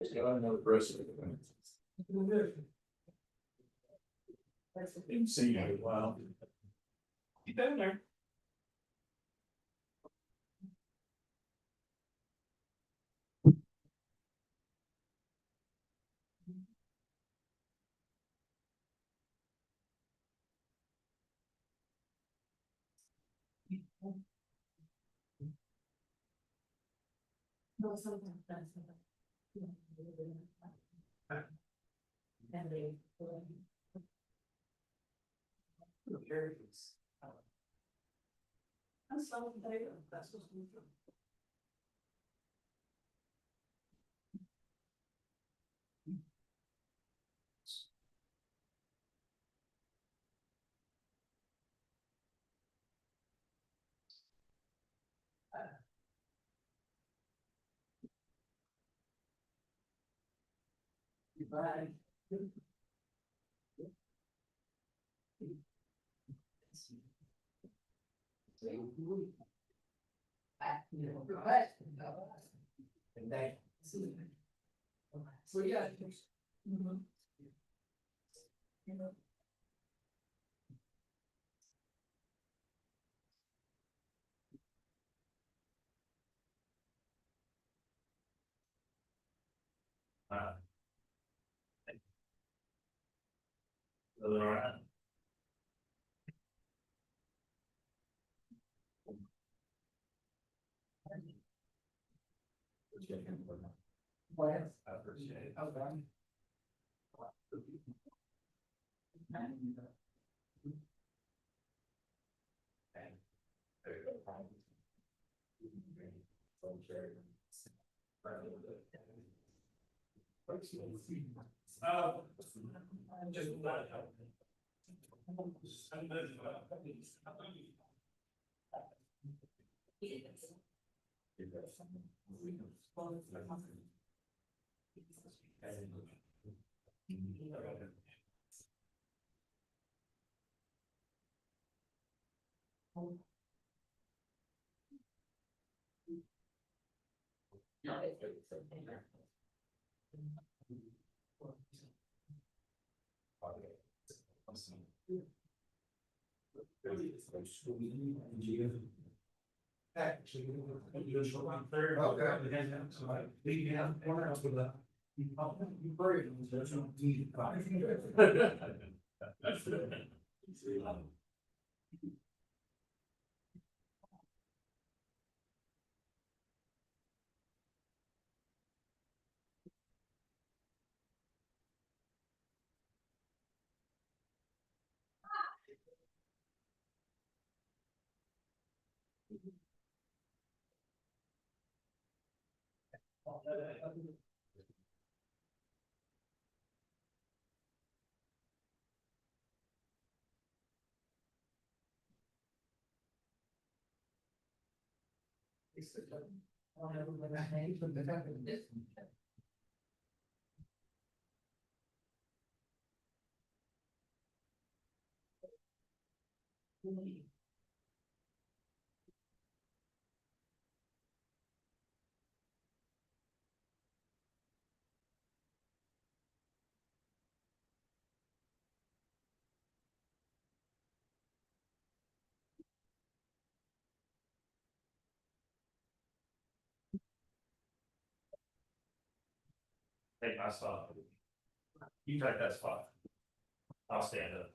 Yeah, I know the rest of it. Didn't see you in a while. You down there? No, sometimes that's. And they. I'm so there, that's what's. Right. And they. So, yeah. All right. What? I appreciate it. Okay. Take my spot. You take that spot. I'll stand up.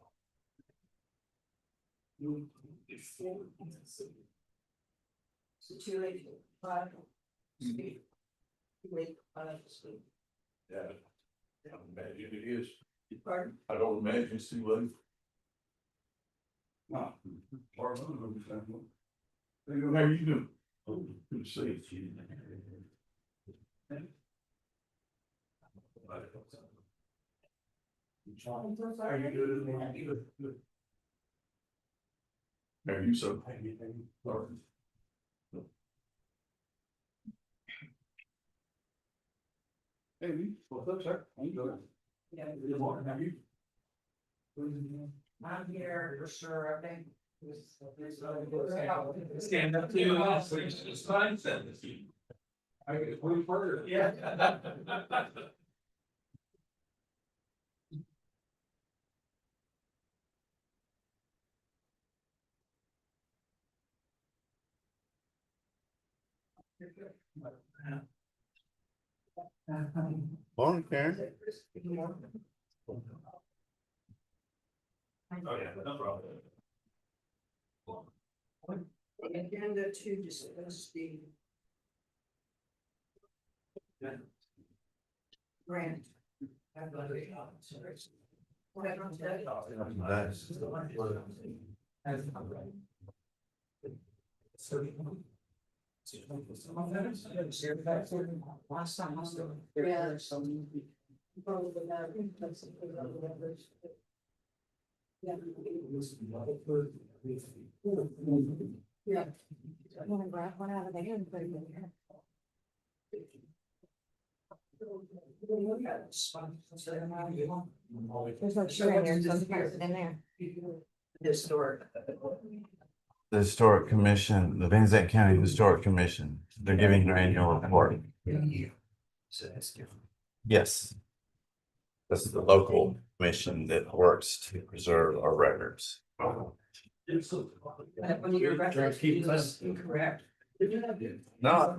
So 285. Speed. 285 speed. Yeah. I imagine it is. Pardon? I don't imagine it's too late. No. How you doing? Oh, good to see you. Are you good? Good. Are you so? Hey, what's up, sir? How you doing? Yeah. Good morning, how are you? I'm here for sure, I think. Stand up to, it's fine, I get way further. Yeah. Morning, Karen. Oh, yeah, no problem. The agenda to discuss the grant. Last time I was there, some. Yeah. I'm gonna grab one out of there and put it in here. There's no shoe in here, so I'm gonna put it in there. Historic. The Historic Commission, the Van Zandt County Historic Commission, they're giving their annual report. Yes. This is the local commission that works to preserve our records. When your reference is incorrect. No,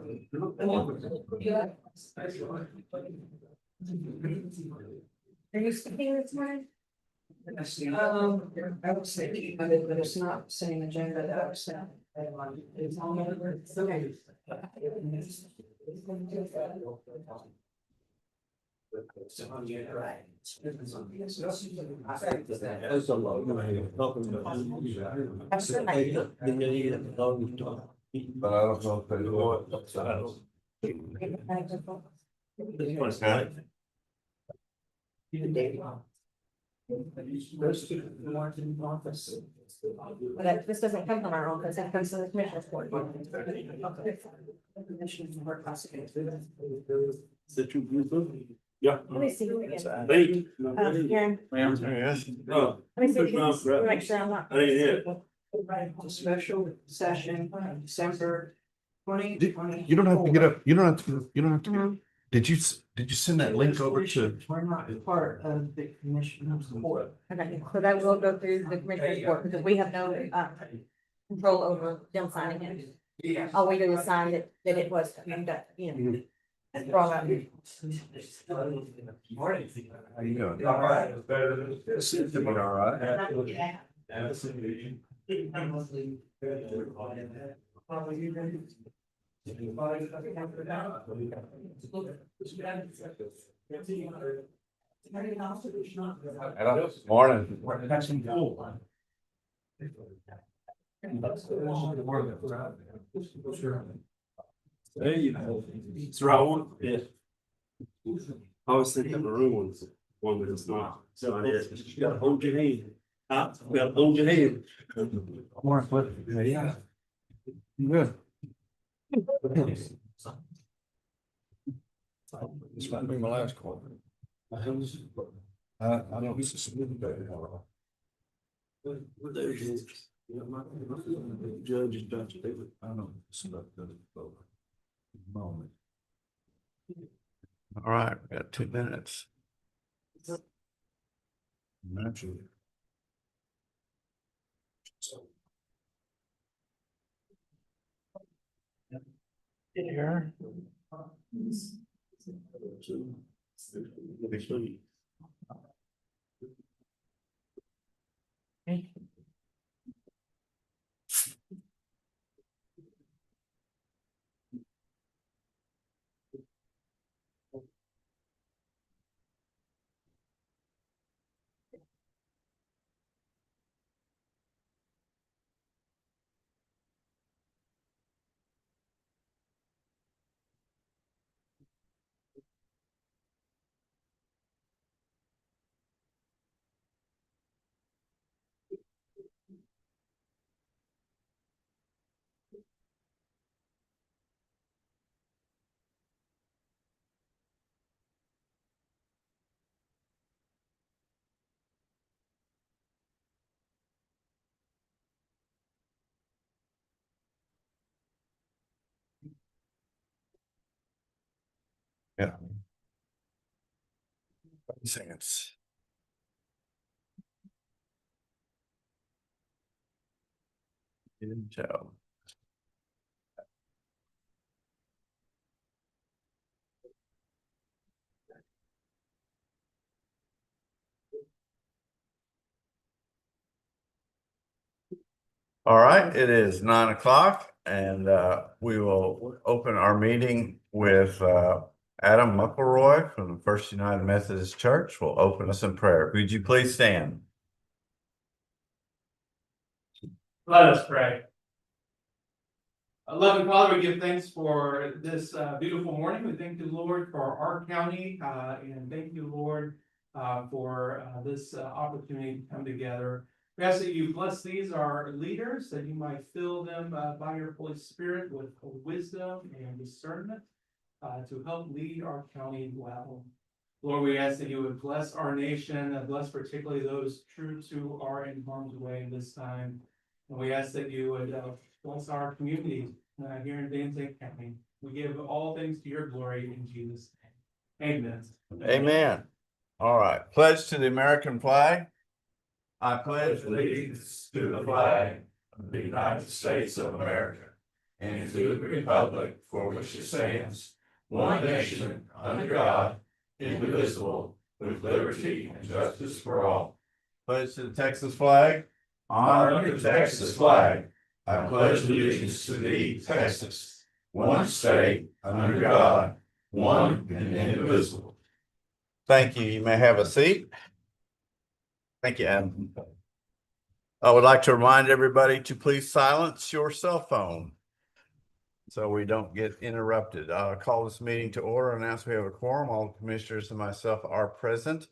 Are you speaking this morning? I would say, but it's not saying agenda, that was saying. It's on there. It's okay. but I don't know if they will. This one's Okay. But this doesn't come from our office, it comes from the commissioner's court. Commissioners were prosecuted. Yeah. Let me see you again. Thank you. Karen, Yes. Oh, let me see, let me make sure I'm not. I didn't hear it. A special session, December 2020. You don't have to get up, you don't have to, you don't have to. Did you send that link over to? We're not part of the commissioner's court. Okay, so that will go through the commissioner's court because we have no control over them signing it. All we do is sign that it was, that, you know. Brought up. How you doing? All right. All right. Morning. Hey, it's Raul. Yeah. I was thinking of a room one that is not. So it is. You gotta hold your hand. Huh? You gotta hold your hand. Morning, Cliff. Yeah. Good. This might be my last call. I don't. Judge is Dutch. I don't. Moment. All right, we got 2 minutes. Naturally. Here. Yeah. Seconds. Good job. All right, it is 9 o'clock and we will open our meeting with Adam McElroy from the First United Methodist Church will open us in prayer. Would you please stand? Let us pray. Loving Father, we give thanks for this beautiful morning. We thank you, Lord, for our county, and thank you, Lord, for this opportunity to come together. We ask that you bless these, our leaders, that you might fill them by your Holy Spirit with wisdom and discernment to help lead our county well. Lord, we ask that you would bless our nation, and bless particularly those troops who are in harm's way this time. And we ask that you would bless our community here in Zandt County. We give all things to your glory in Jesus' name. Amen. Amen. All right, pledge to the American flag. I pledge Allegiance to the flag of the United States of America and to the republic for which it stands, one nation, under God, indivisible, with liberty and justice for all. Pledge to the Texas flag. Honor the Texas flag. I pledge allegiance to thee, Texas, one state, under God, one and indivisible. Thank you. You may have a seat. Thank you, Adam. I would like to remind everybody to please silence your cell phone so we don't get interrupted. I'll call this meeting to order and announce we have a quorum. All commissioners and myself are present.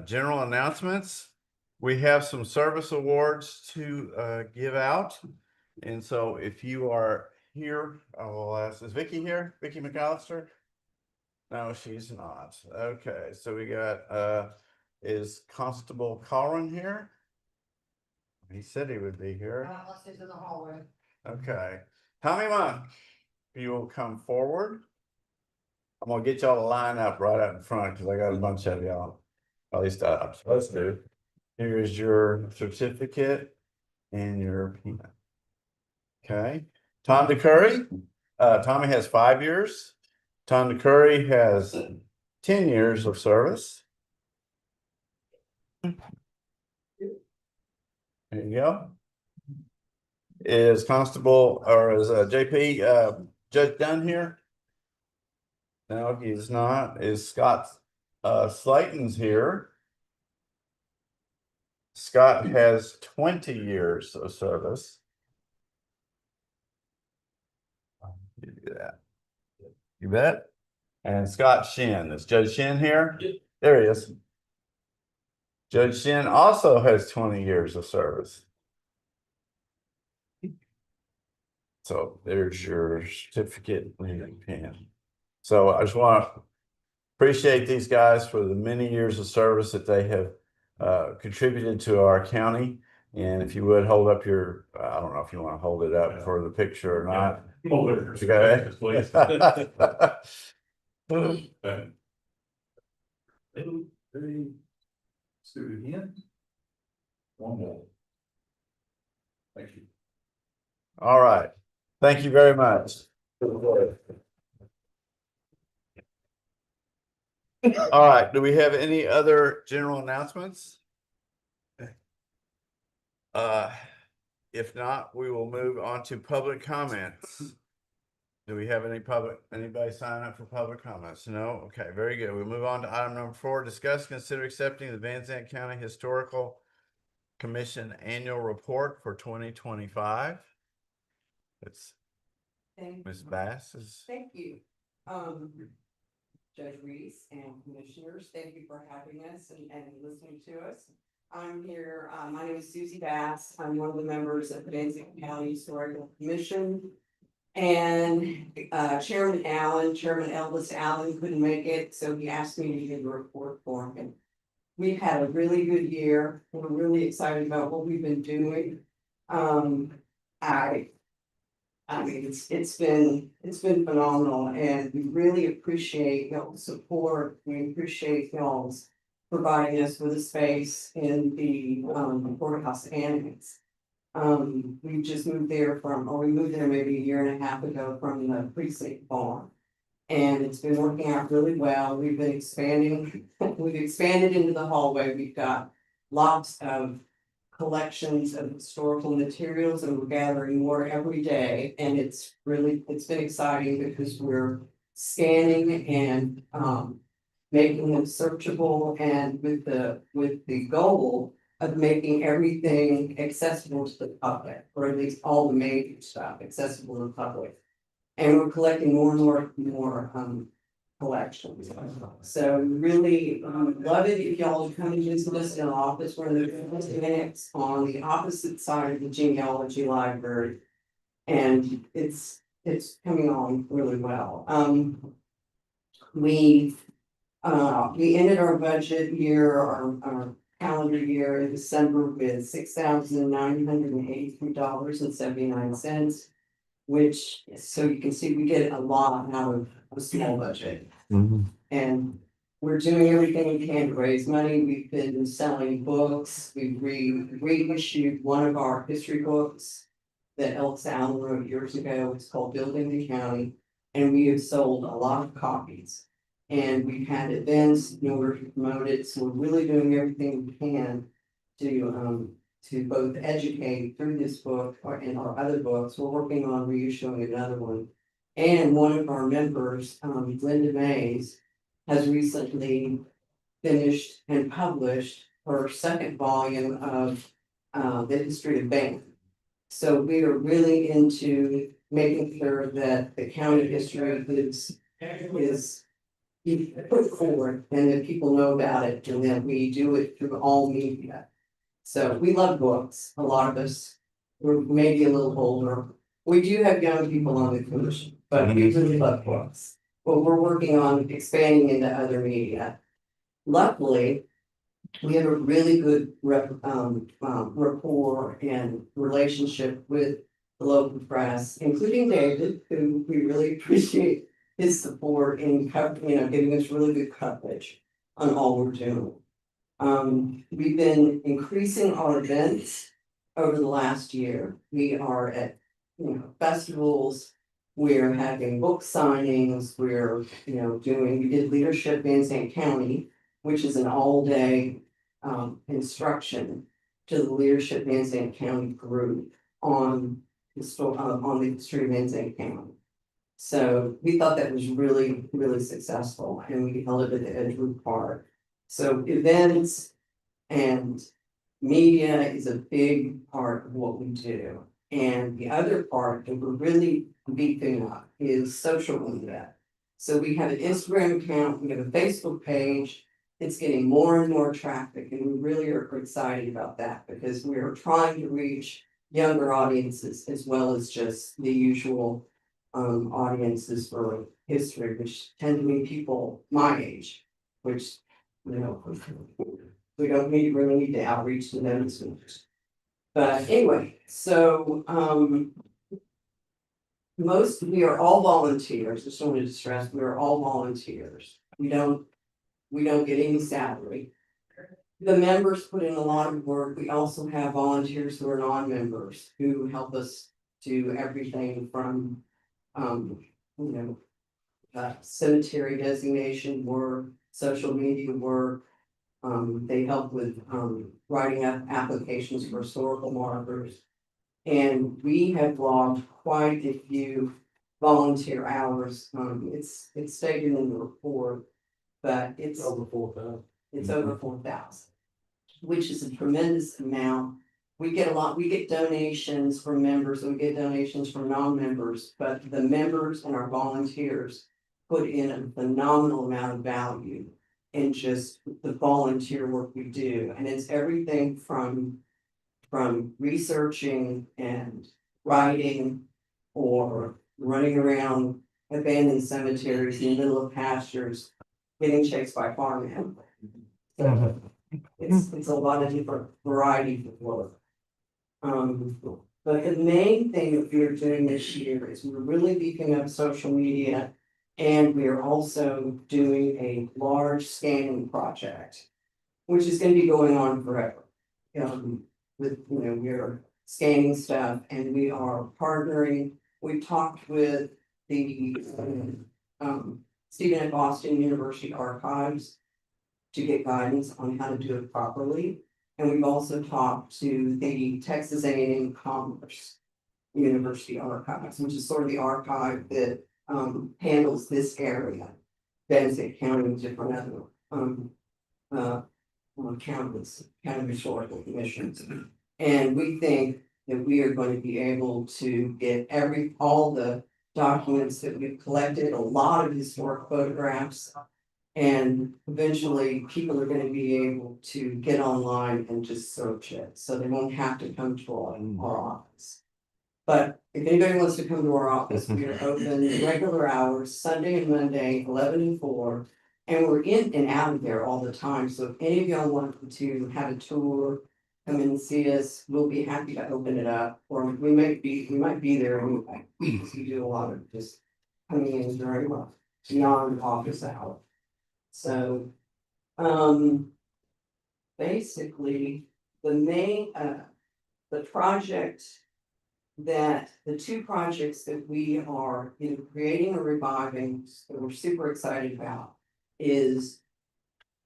General announcements. We have some service awards to give out. And so if you are here, I will ask, is Vicky here? Vicky McAllister? No, she's not. Okay, so we got, is Constable Colin here? He said he would be here. Unless in the hallway. Okay, Tommy Monk, you will come forward. I'm gonna get y'all to line up right out in front because I got a bunch of y'all. At least I'm supposed to. Here's your certificate and your peanut. Okay, Tom DeCurry. Tommy has 5 years. Tom DeCurry has 10 years of service. There you go. Is Constable or is JP Judge Dunn here? No, he's not. Is Scott Slayton's here? Scott has 20 years of service. You do that. You bet. And Scott Shin. Is Judge Shin here? There he is. Judge Shin also has 20 years of service. So there's your certificate and your pen. So I just want to appreciate these guys for the many years of service that they have contributed to our county. And if you would hold up your, I don't know if you want to hold it up for the picture or not. Okay. Please. Let's do it again. One more. Thank you. All right. Thank you very much. All right. Do we have any other general announcements? If not, we will move on to public comments. Do we have anybody sign up for public comments? No? Okay, very good. We'll move on to item number 4, discuss, consider accepting the Van Zandt County Historical Commission Annual Report for 2025. It's Ms. Bass is. Thank you. Judge Reese and commissioners, thank you for having us and listening to us. I'm here, my name is Susie Bass. I'm one of the members of the Van Zandt County Historical Commission. And Chairman Elvis Allen couldn't make it, so he asked me to give a report for him. We've had a really good year. We're really excited about what we've been doing. I I mean, it's been phenomenal, and we really appreciate y'all's support. We appreciate y'all's providing us with a space in the courthouse annex. We just moved there we moved there maybe a year and a half ago from the precinct barn. And it's been working out really well. We've been expanding, we've expanded into the hallway. We've got lots of collections of historical materials, and we're gathering more every day. And it's been exciting because we're scanning and making them searchable, and with the goal of making everything accessible to the public, or at least all the major stuff accessible to the public. And we're collecting more and more collections. So we really love it if y'all would come and visit us in the office. We're in the annex on the opposite side of the genealogy library. And it's coming on really well. We ended our budget year, our calendar year in December with $6,983.79. Which, so you can see, we get a lot out of a small budget. And we're doing everything we can to raise money. We've been selling books. We've reissued one of our history books that Elks Allen wrote years ago. It's called Building the County. And we have sold a lot of copies. And we've had events in order to promote it. So we're really doing everything we can to both educate through this book and our other books. We're working on reissuing another one. And one of our members, Linda Mays, has recently finished and published her second volume of the history of Bank. So we are really into making sure that the county history is put forward and that people know about it, and that we do it through all media. So we love books. A lot of us, we're maybe a little older. We do have young people on the commission, but we really love books. But we're working on expanding into other media. Luckily, we have a really good rapport and relationship with the local press, including David, who we really appreciate his support in giving us really good coverage on all we're doing. We've been increasing our events over the last year. We are at, festivals. We're having book signings. We're, we did leadership in Zandt County, which is an all-day instruction to the leadership in Zandt County group on the history of Zandt County. So we thought that was really, really successful, and we held it at the Edgewood Park. So events and media is a big part of what we do. And the other part that we're really beefing up is social media. So we have an Instagram account, we have a Facebook page. It's getting more and more traffic, and we really are excited about that because we're trying to reach younger audiences as well as just the usual audiences for history, which tend to be people my age, which we don't really need to outreach to them as much. But anyway, so we are all volunteers. Just wanted to stress we are all volunteers. We don't get any salary. The members put in a lot of work. We also have volunteers who are non-members who help us do everything from cemetery designation work, social media work. They help with writing up applications for historical markers. And we have logged quite a few volunteer hours. It's stated in the report, but it's over 4,000. It's over 4,000, which is a tremendous amount. We get donations from members, and we get donations from non-members, but the members and our volunteers put in a phenomenal amount of value in just the volunteer work we do. And it's everything from researching and writing or running around abandoned cemeteries in the middle of pastures, getting chased by farm animals. So it's a lot of different variety of work. But the main thing that we're doing this year is we're really beefing up social media. And we're also doing a large scanning project, which is gonna be going on forever. With, we're scanning stuff and we are partnering. We talked with the Stephen F. Austin University Archives to get guidance on how to do it properly. And we've also talked to the Texas A&M Commerce University Archives, which is sort of the archive that handles this area. Benson County and different other counties, county historical commissions. And we think that we are going to be able to get all the documents that we've collected, a lot of historic photographs. And eventually people are gonna be able to get online and just search it, so they won't have to come to our office. But if anybody wants to come to our office, we are open regular hours, Sunday and Monday, 11 and 4. And we're in and out of there all the time, so if any of y'all want to have a tour, come in and see us, we'll be happy to open it up. Or we might be there anyway, because we do a lot of just coming in very well, beyond office hour. So, basically, the main, the two projects that we are creating or reviving, that we're super excited about, is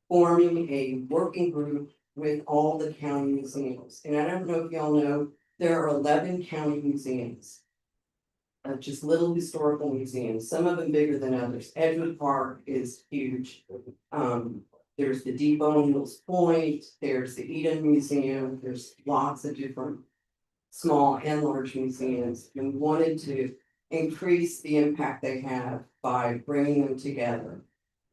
forming a working group with all the county museums. And I don't know if y'all know, there are 11 county museums. Just little historical museums, some of them bigger than others. Edgewood Park is huge. There's the Depot in Mills Point, there's the Eden Museum, there's lots of different small and large museums. And we wanted to increase the impact they have by bringing them together.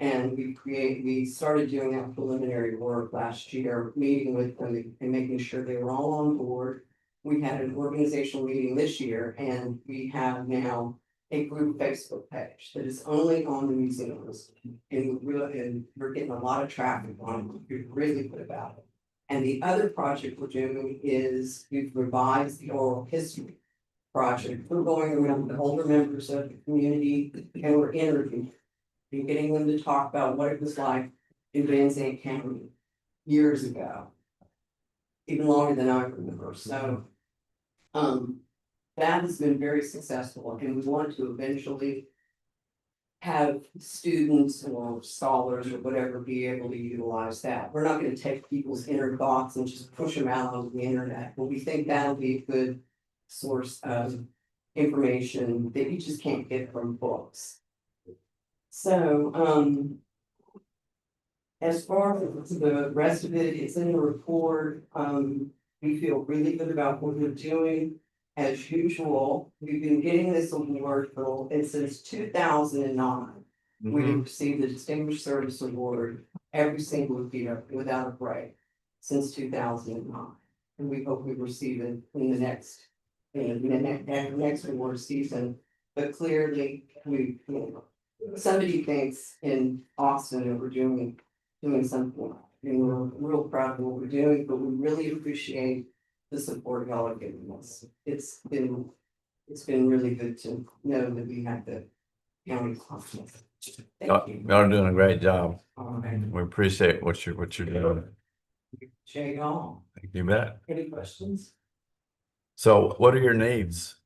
And we started doing that preliminary work last year, meeting with them and making sure they were all on board. We had an organizational meeting this year and we have now a group Facebook page that is only on the museums. And we're getting a lot of traffic on it. We're really good about it. And the other project we're doing is we've revised the oral history project. We're going around with older members of the community and we're interviewing and getting them to talk about what it was like in Van Zandt County years ago. Even longer than I remember. So that has been very successful and we want to eventually have students or scholars or whatever be able to utilize that. We're not going to take people's inner thoughts and just push them out on the internet, but we think that'll be a good source of information that you just can't get from books. So as far as the rest of it, it's in the report. We feel really good about what we're doing. As usual, we've been getting this award since 2009. We've received the Distinguished Service Award every single year without a break since 2009. And we hope we receive it in the next award season. But clearly, somebody thinks in Austin that we're doing something. And we're real proud of what we're doing, but we really appreciate the support y'all are giving us. It's been really good to know that we have the county confidence. Thank you. Y'all are doing a great job. All right. We appreciate what you're doing. Jay Hall, You bet. any questions? So what are your needs?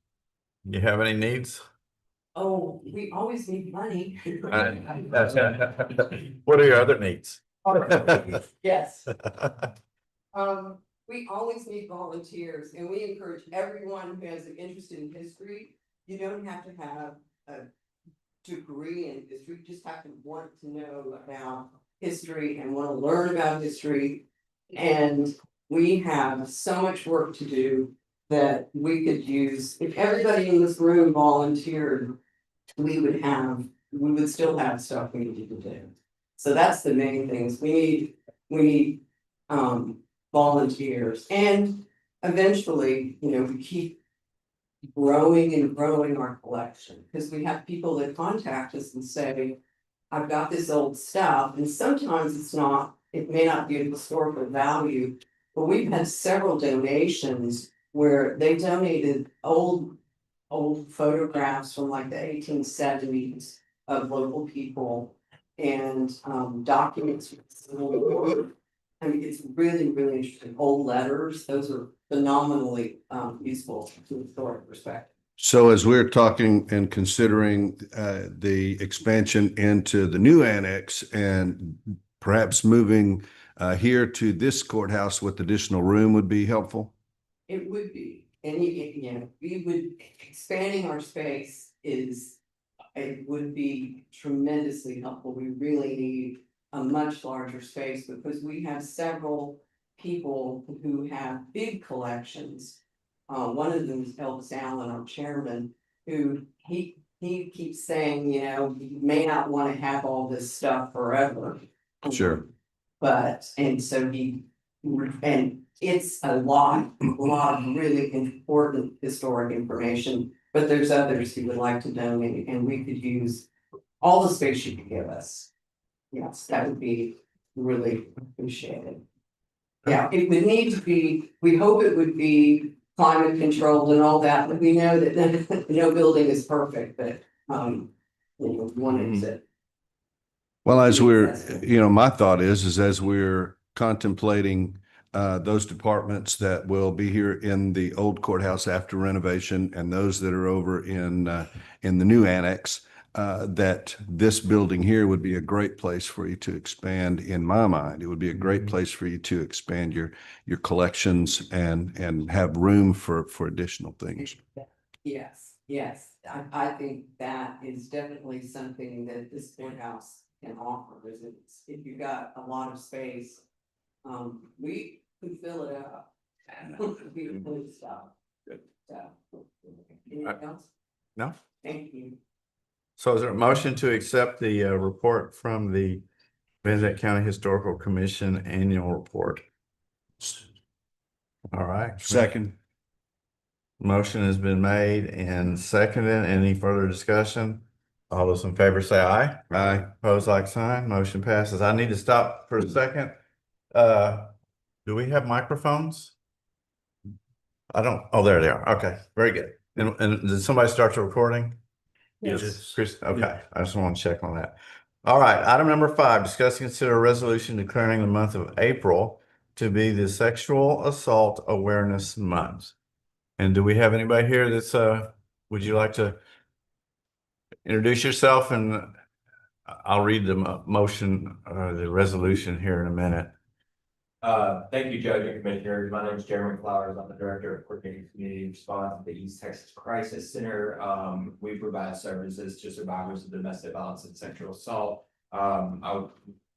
You have any needs? Oh, we always need money. What are your other needs? Yes. We always need volunteers and we encourage everyone who has an interest in history. You don't have to have a degree in history, you just have to want to know about history and want to learn about history. And we have so much work to do that we could use, if everybody in this room volunteered, we would still have stuff we need to do. So that's the main things. We need volunteers and eventually, we keep growing and growing our collection because we have people that contact us and say, I've got this old stuff, and sometimes it may not be of historical value, but we've had several donations where they donated old photographs from like the 1870s of local people and documents from the Civil War. I mean, it's really, really interesting. Old letters, those are phenomenally useful to historic perspective. So as we're talking and considering the expansion into the new annex and perhaps moving here to this courthouse with additional room would be helpful? It would be, and you know, we would, expanding our space is, it would be tremendously helpful. We really need a much larger space because we have several people who have big collections. One of them is Elvis Allen, our chairman, who he keeps saying, you know, you may not want to have all this stuff forever. Sure. But, and so and it's a lot of really important historic information, but there's others who would like to donate and we could use all the space you could give us. Yes, that would be really appreciated. Yeah, it would need to be, we hope it would be climate controlled and all that, but we know that no building is perfect, but you know, one is it. Well, as we're, you know, my thought is as we're contemplating those departments that will be here in the old courthouse after renovation and those that are over in the new annex, that this building here would be a great place for you to expand. In my mind, it would be a great place for you to expand your collections and have room for additional things. Yes, yes, I think that is definitely something that this courthouse can offer, is it's, if you got a lot of space, we could fill it up. We could put stuff. Good. So, anything else? No? Thank you. So is there a motion to accept the report from the Van Zandt County Historical Commission annual report? All right. Second. Motion has been made and seconded. Any further discussion? All those in favor say aye. Aye. Opposed, like sign. Motion passes. I need to stop for a second. Do we have microphones? I don't, oh, there they are. Okay, very good. And did somebody start the recording? Yes. Chris, okay, I just want to check on that. All right, item number 5, discuss and consider a resolution declaring the month of April to be the Sexual Assault Awareness Month. And do we have anybody here that's, would you like to introduce yourself? And I'll read the motion, the resolution here in a minute. Thank you, Judge and Commissioners. My name is Jeremy Flowers. I'm the Director of Coordinating Community Response at the East Texas Crisis Center. We provide services to survivors of domestic violence and sexual assault. I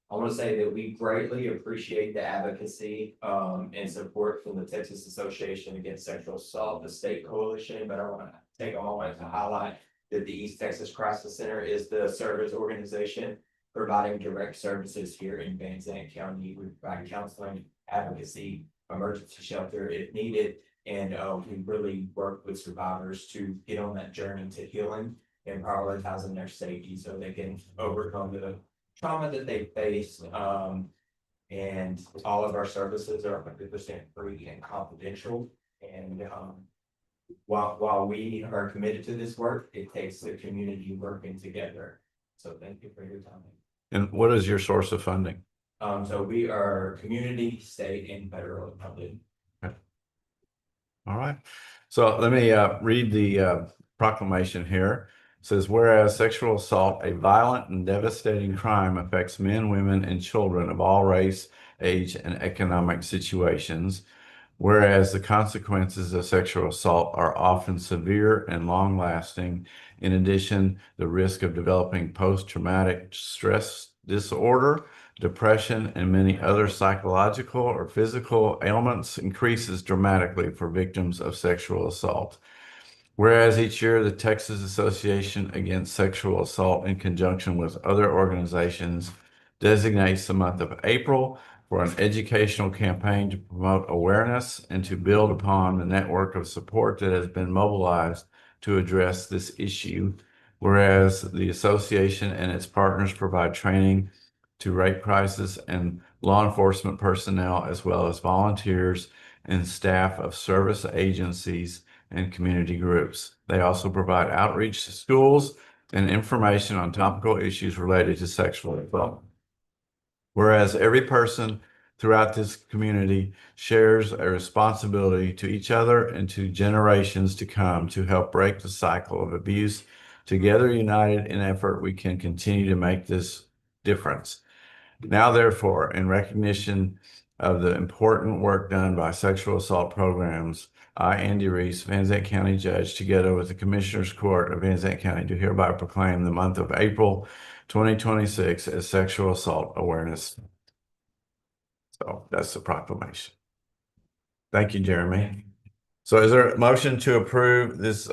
want to say that we greatly appreciate the advocacy and support from the Texas Association Against Sexual Assault, the state coalition, but I want to take a moment to highlight that the East Texas Crisis Center is the service organization providing direct services here in Van Zandt County. We provide counseling, advocacy, emergency shelter if needed, and we really work with survivors to get on that journey to healing and prioritizing their safety so they can overcome the trauma that they face. And all of our services are 100% free and confidential. And while we are committed to this work, it takes the community working together. So thank you for your time. And what is your source of funding? So we are community, state, and federal funded. All right. So let me read the proclamation here. It says, whereas sexual assault, a violent and devastating crime, affects men, women, and children of all race, age, and economic situations. Whereas the consequences of sexual assault are often severe and long-lasting. In addition, the risk of developing post-traumatic stress disorder, depression, and many other psychological or physical ailments increases dramatically for victims of sexual assault. Whereas each year, the Texas Association Against Sexual Assault, in conjunction with other organizations, designates the month of April for an educational campaign to promote awareness and to build upon the network of support that has been mobilized to address this issue. Whereas the association and its partners provide training to rape crisis and law enforcement personnel, as well as volunteers and staff of service agencies and community groups. They also provide outreach to schools and information on topical issues related to sexual assault. Whereas every person throughout this community shares a responsibility to each other and to generations to come to help break the cycle of abuse. Together, united in effort, we can continue to make this difference. Now, therefore, in recognition of the important work done by sexual assault programs, I, Andy Reese, Van Zandt County Judge, together with the Commissioners Court of Van Zandt County, do hereby proclaim the month of April 2026 as Sexual Assault Awareness. So that's the proclamation. Thank you, Jeremy. So is there a motion to approve this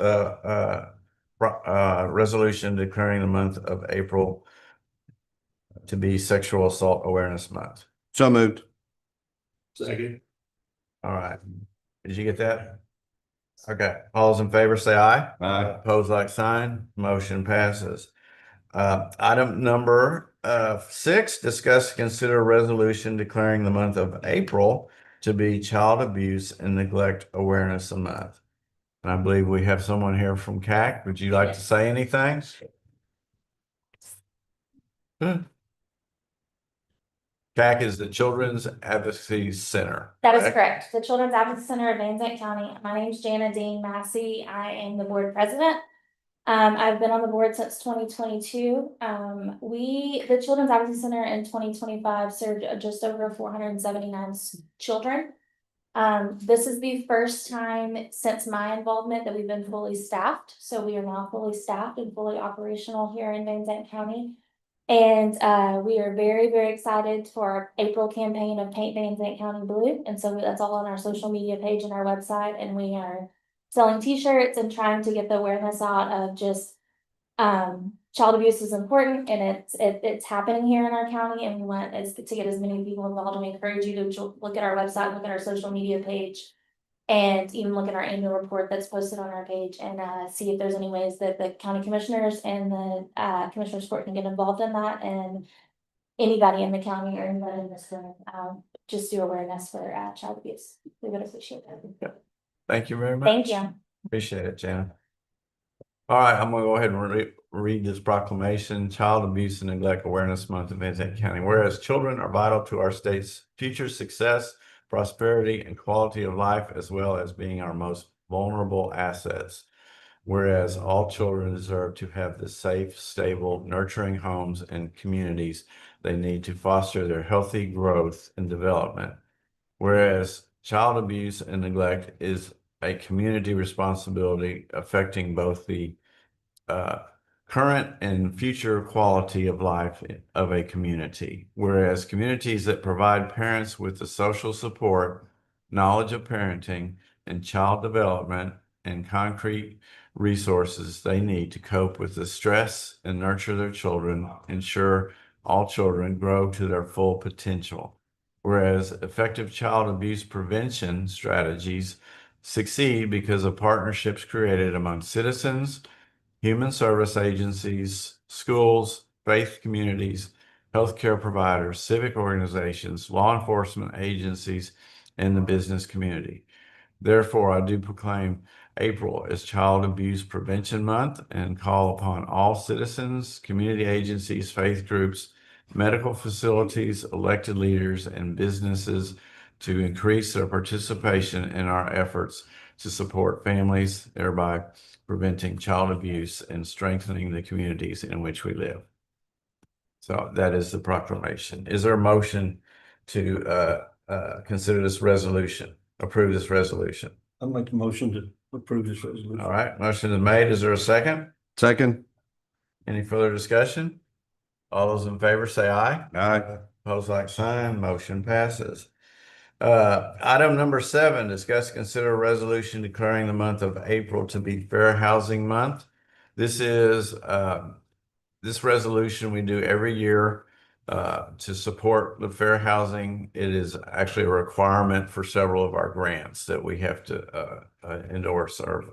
resolution declaring the month of April to be Sexual Assault Awareness Month? So moved. Second. All right. Did you get that? Okay. All those in favor say aye. Aye. Opposed, like sign. Motion passes. Item number 6, discuss, consider a resolution declaring the month of April to be Child Abuse and Neglect Awareness Month. And I believe we have someone here from CAC. Would you like to say anything? CAC is the Children's Advocacy Center. That is correct. The Children's Advocacy Center of Van Zandt County. My name is Jana Dean Massey. I am the board president. I've been on the board since 2022. The Children's Advocacy Center in 2025 served just over 479 children. This is the first time since my involvement that we've been fully staffed. So we are now fully staffed and fully operational here in Van Zandt County. And we are very, very excited for our April campaign of Paint Van Zandt County Blue. And so that's all on our social media page and our website. And we are selling t-shirts and trying to get the awareness out of just child abuse is important, and it's happening here in our county, and we want to get as many people involved. And we encourage you to look at our website, look at our social media page, and even look at our annual report that's posted on our page, and see if there's any ways that the county commissioners and the commissioners court can get involved in that, and anybody in the county or anybody in this room just do awareness for child abuse. We would appreciate that. Thank you very much. Thank you. Appreciate it, Jana. All right, I'm gonna go ahead and read this proclamation, Child Abuse and Neglect Awareness Month in Van Zandt County. Whereas children are vital to our state's future success, prosperity, and quality of life, as well as being our most vulnerable assets. Whereas all children deserve to have the safe, stable, nurturing homes and communities they need to foster their healthy growth and development. Whereas child abuse and neglect is a community responsibility affecting both the current and future quality of life of a community. Whereas communities that provide parents with the social support, knowledge of parenting, and child development, and concrete resources they need to cope with the stress and nurture their children, ensure all children grow to their full potential. Whereas effective child abuse prevention strategies succeed because of partnerships created among citizens, human service agencies, schools, faith communities, healthcare providers, civic organizations, law enforcement agencies, and the business community. Therefore, I do proclaim April as Child Abuse Prevention Month and call upon all citizens, community agencies, faith groups, medical facilities, elected leaders, and businesses to increase their participation in our efforts to support families, thereby preventing child abuse and strengthening the communities in which we live. So that is the proclamation. Is there a motion to consider this resolution, approve this resolution? I'll make a motion to approve this resolution. All right, motion is made. Is there a second? Second. Any further discussion? All those in favor say aye. Aye. Opposed, like sign. Motion passes. Item number 7, discuss, consider a resolution declaring the month of April to be Fair Housing Month. This is this resolution we do every year to support the fair housing. It is actually a requirement for several of our grants that we have to endorse or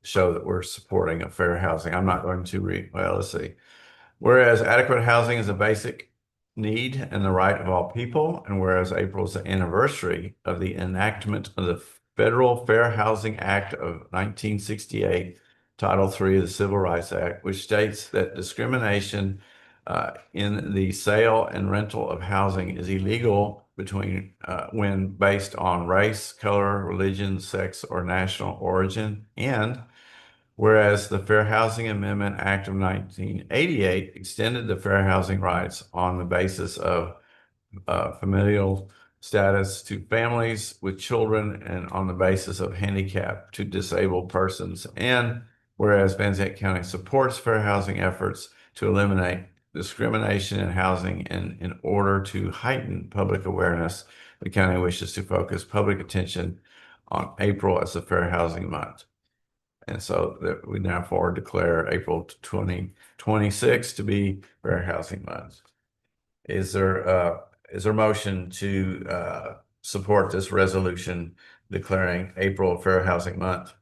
show that we're supporting a fair housing. I'm not going to read, well, let's see. Whereas adequate housing is a basic need and the right of all people, and whereas April is the anniversary of the enactment of the Federal Fair Housing Act of 1968, Title III of the Civil Rights Act, which states that discrimination in the sale and rental of housing is illegal when based on race, color, religion, sex, or national origin. And whereas the Fair Housing Amendment Act of 1988 extended the fair housing rights on the basis of familial status to families with children and on the basis of handicap to disabled persons. And whereas Van Zandt County supports fair housing efforts to eliminate discrimination in housing, and in order to heighten public awareness, the county wishes to focus public attention on April as the Fair Housing Month. And so that we therefore declare April 2026 to be Fair Housing Month. Is there a motion to support this resolution declaring April Fair Housing Month?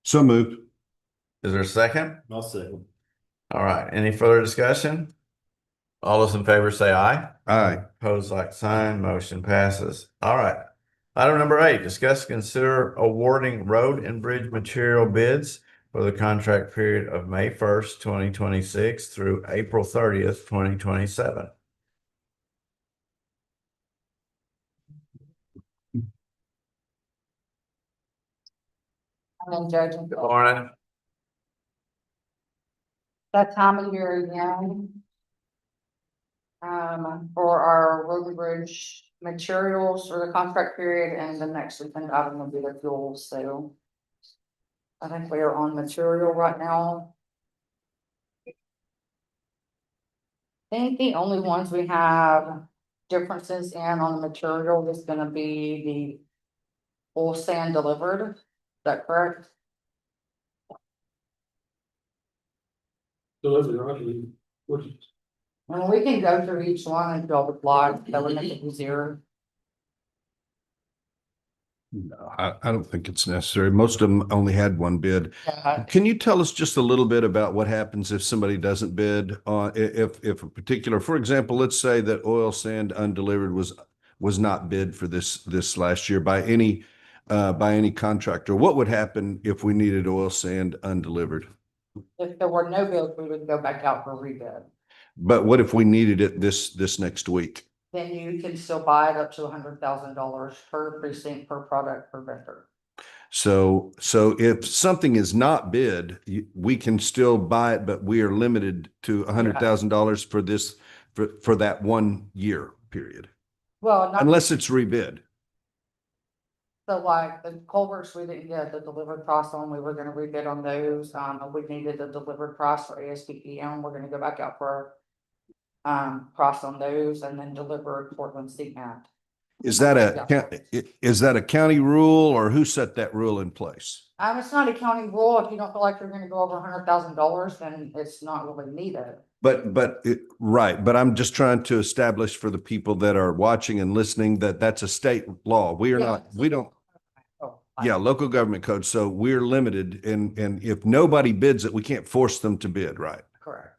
So moved. Is there a second? I'll second. All right, any further discussion? All those in favor say aye. Aye. Opposed, like sign, motion passes. All right. Item number 8, discuss, consider awarding road and bridge material bids for the contract period of May 1st, 2026 through April 30th, 2027. I'm judging Good morning. that time of year again. For our road and bridge materials for the contract period, and the next weekend item will be the fuel, so. I think we are on material right now. I think the only ones we have differences in on the material is gonna be the oil sand delivered, is that correct? And we can go through each one and build a block, that would make it easier. No, I don't think it's necessary. Most of them only had one bid. Yeah, Can you tell us just a little bit about what happens if somebody doesn't bid on, if a particular, for example, let's say that oil sand undelivered was not bid for this last year by any contractor. What would happen if we needed oil sand undelivered? if there were no bids, we would go back out for rebid. But what if we needed it this next week? Then you can still buy it up to $100,000 per precinct, per product, per vendor. So if something is not bid, we can still buy it, but we are limited to $100,000 for this, for that 1 year period, Well, not, unless it's rebid. so like the culverts, we didn't get the delivered price on, we were gonna rebid on those, we needed the delivered price for ASPPM, we're gonna go back out for price on those, and then deliver Portland cement. Is that a county rule, or who set that rule in place? It's not a county rule, if you don't feel like you're gonna go over $100,000, then it's not really needed. Right, but I'm just trying to establish for the people that are watching and listening that that's a state law. We are not, we don't, yeah, local government code. So we're limited, and if nobody bids it, we can't force them to bid, right? Correct.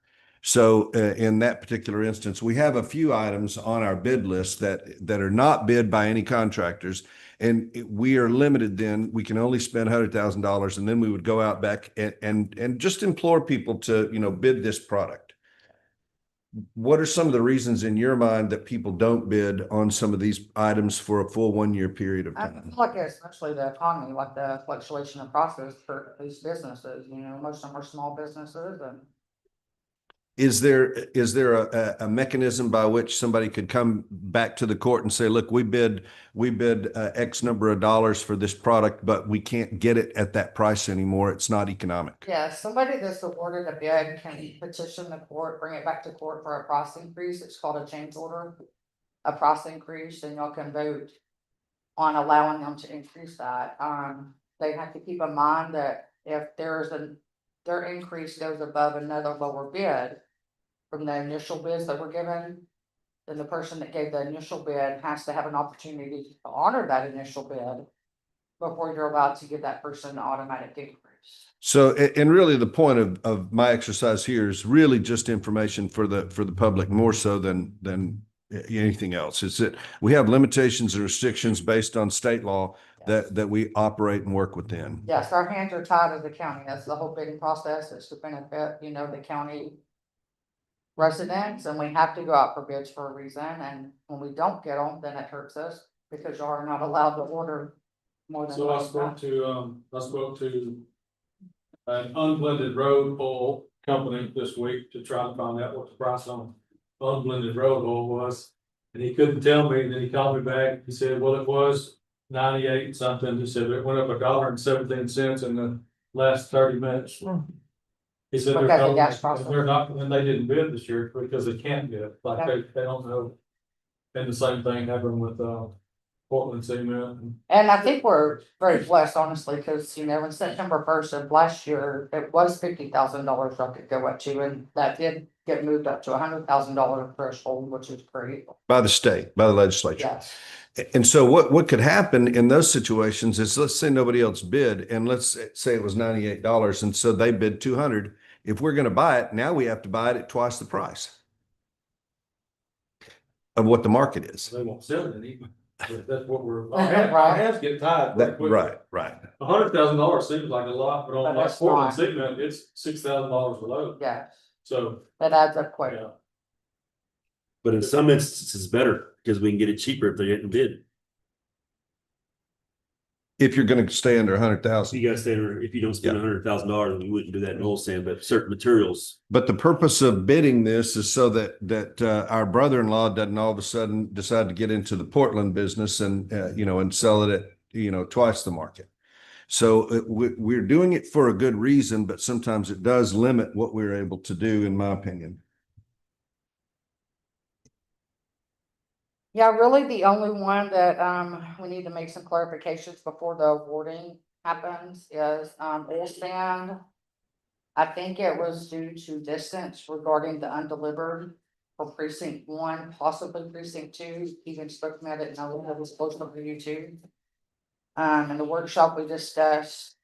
So in that particular instance, we have a few items on our bid list that are not bid by any contractors. And we are limited then, we can only spend $100,000, and then we would go out back and just implore people to, bid this product. What are some of the reasons in your mind that people don't bid on some of these items for a full 1 year period of I time? feel like it's especially the economy, like the fluctuation of prices for these businesses, most of them are small businesses, and Is there a mechanism by which somebody could come back to the court and say, look, we bid X number of dollars for this product, but we can't get it at that price anymore. It's not economic. yeah, somebody that's awarded a bid can petition the court, bring it back to court for a price increase. It's called a change order. A price increase, and y'all can vote on allowing them to increase that. They have to keep in mind that if their increase goes above another lower bid from the initial bids that were given, then the person that gave the initial bid has to have an opportunity to honor that initial bid before you're allowed to give that person an automatic increase. So, and really the point of my exercise here is really just information for the public, more so than anything else. It's that we have limitations and restrictions based on state law that we operate and work within. Yes, our hands are tied as the county. That's the whole bidding process. It's to benefit, the county residents, and we have to go out for bids for a reason. And when we don't get them, then it hurts us because you are not allowed to order more than So I one. spoke to an unblended road oil company this week to try to find out what the price on unblended road oil was. And he couldn't tell me, and then he called me back, he said, well, it was 98 something, he said it went up $1.17 in the last 30 minutes. He said Because of gas prices. they're not, and they didn't bid this year because they can't bid, like they don't know. And the same thing happened with Portland cement. And I think we're very blessed, honestly, because, in September 1st of last year, it was $50,000 I could go up to, and that did get moved up to $100,000 threshold, which is great. By the state, by the legislature. Yes. And so what could happen in those situations is, let's say nobody else bid, and let's say it was $98, and so they bid 200. If we're going to buy it, now we have to buy it at twice the price of what the market is. They won't sell it anymore. That's what we're, Right. our hands get tied. pretty quick. Right. $100,000 seems like a lot, but on But like it's Portland not. cement, it's $6,000 a load. Yeah, So, that adds up quick. yeah. But in some instances, it's better because we can get it cheaper if they're getting bid. If you're going to stay under So 100,000. you gotta stay there, if you don't spend Yeah. $100,000, you wouldn't do that in oil sand, but certain materials. But the purpose of bidding this is so that our brother-in-law doesn't all of a sudden decide to get into the Portland business and and sell it at twice the market. So we're doing it for a good reason, but sometimes it does limit what we're able to do, in my opinion. Yeah, really the only one that we need to make some clarifications before the awarding happens is oil sand. I think it was due to distance regarding the undelivered for precinct 1, possibly precinct 2. Even spoke to me, I didn't know that was close enough for you too. In the workshop, we discussed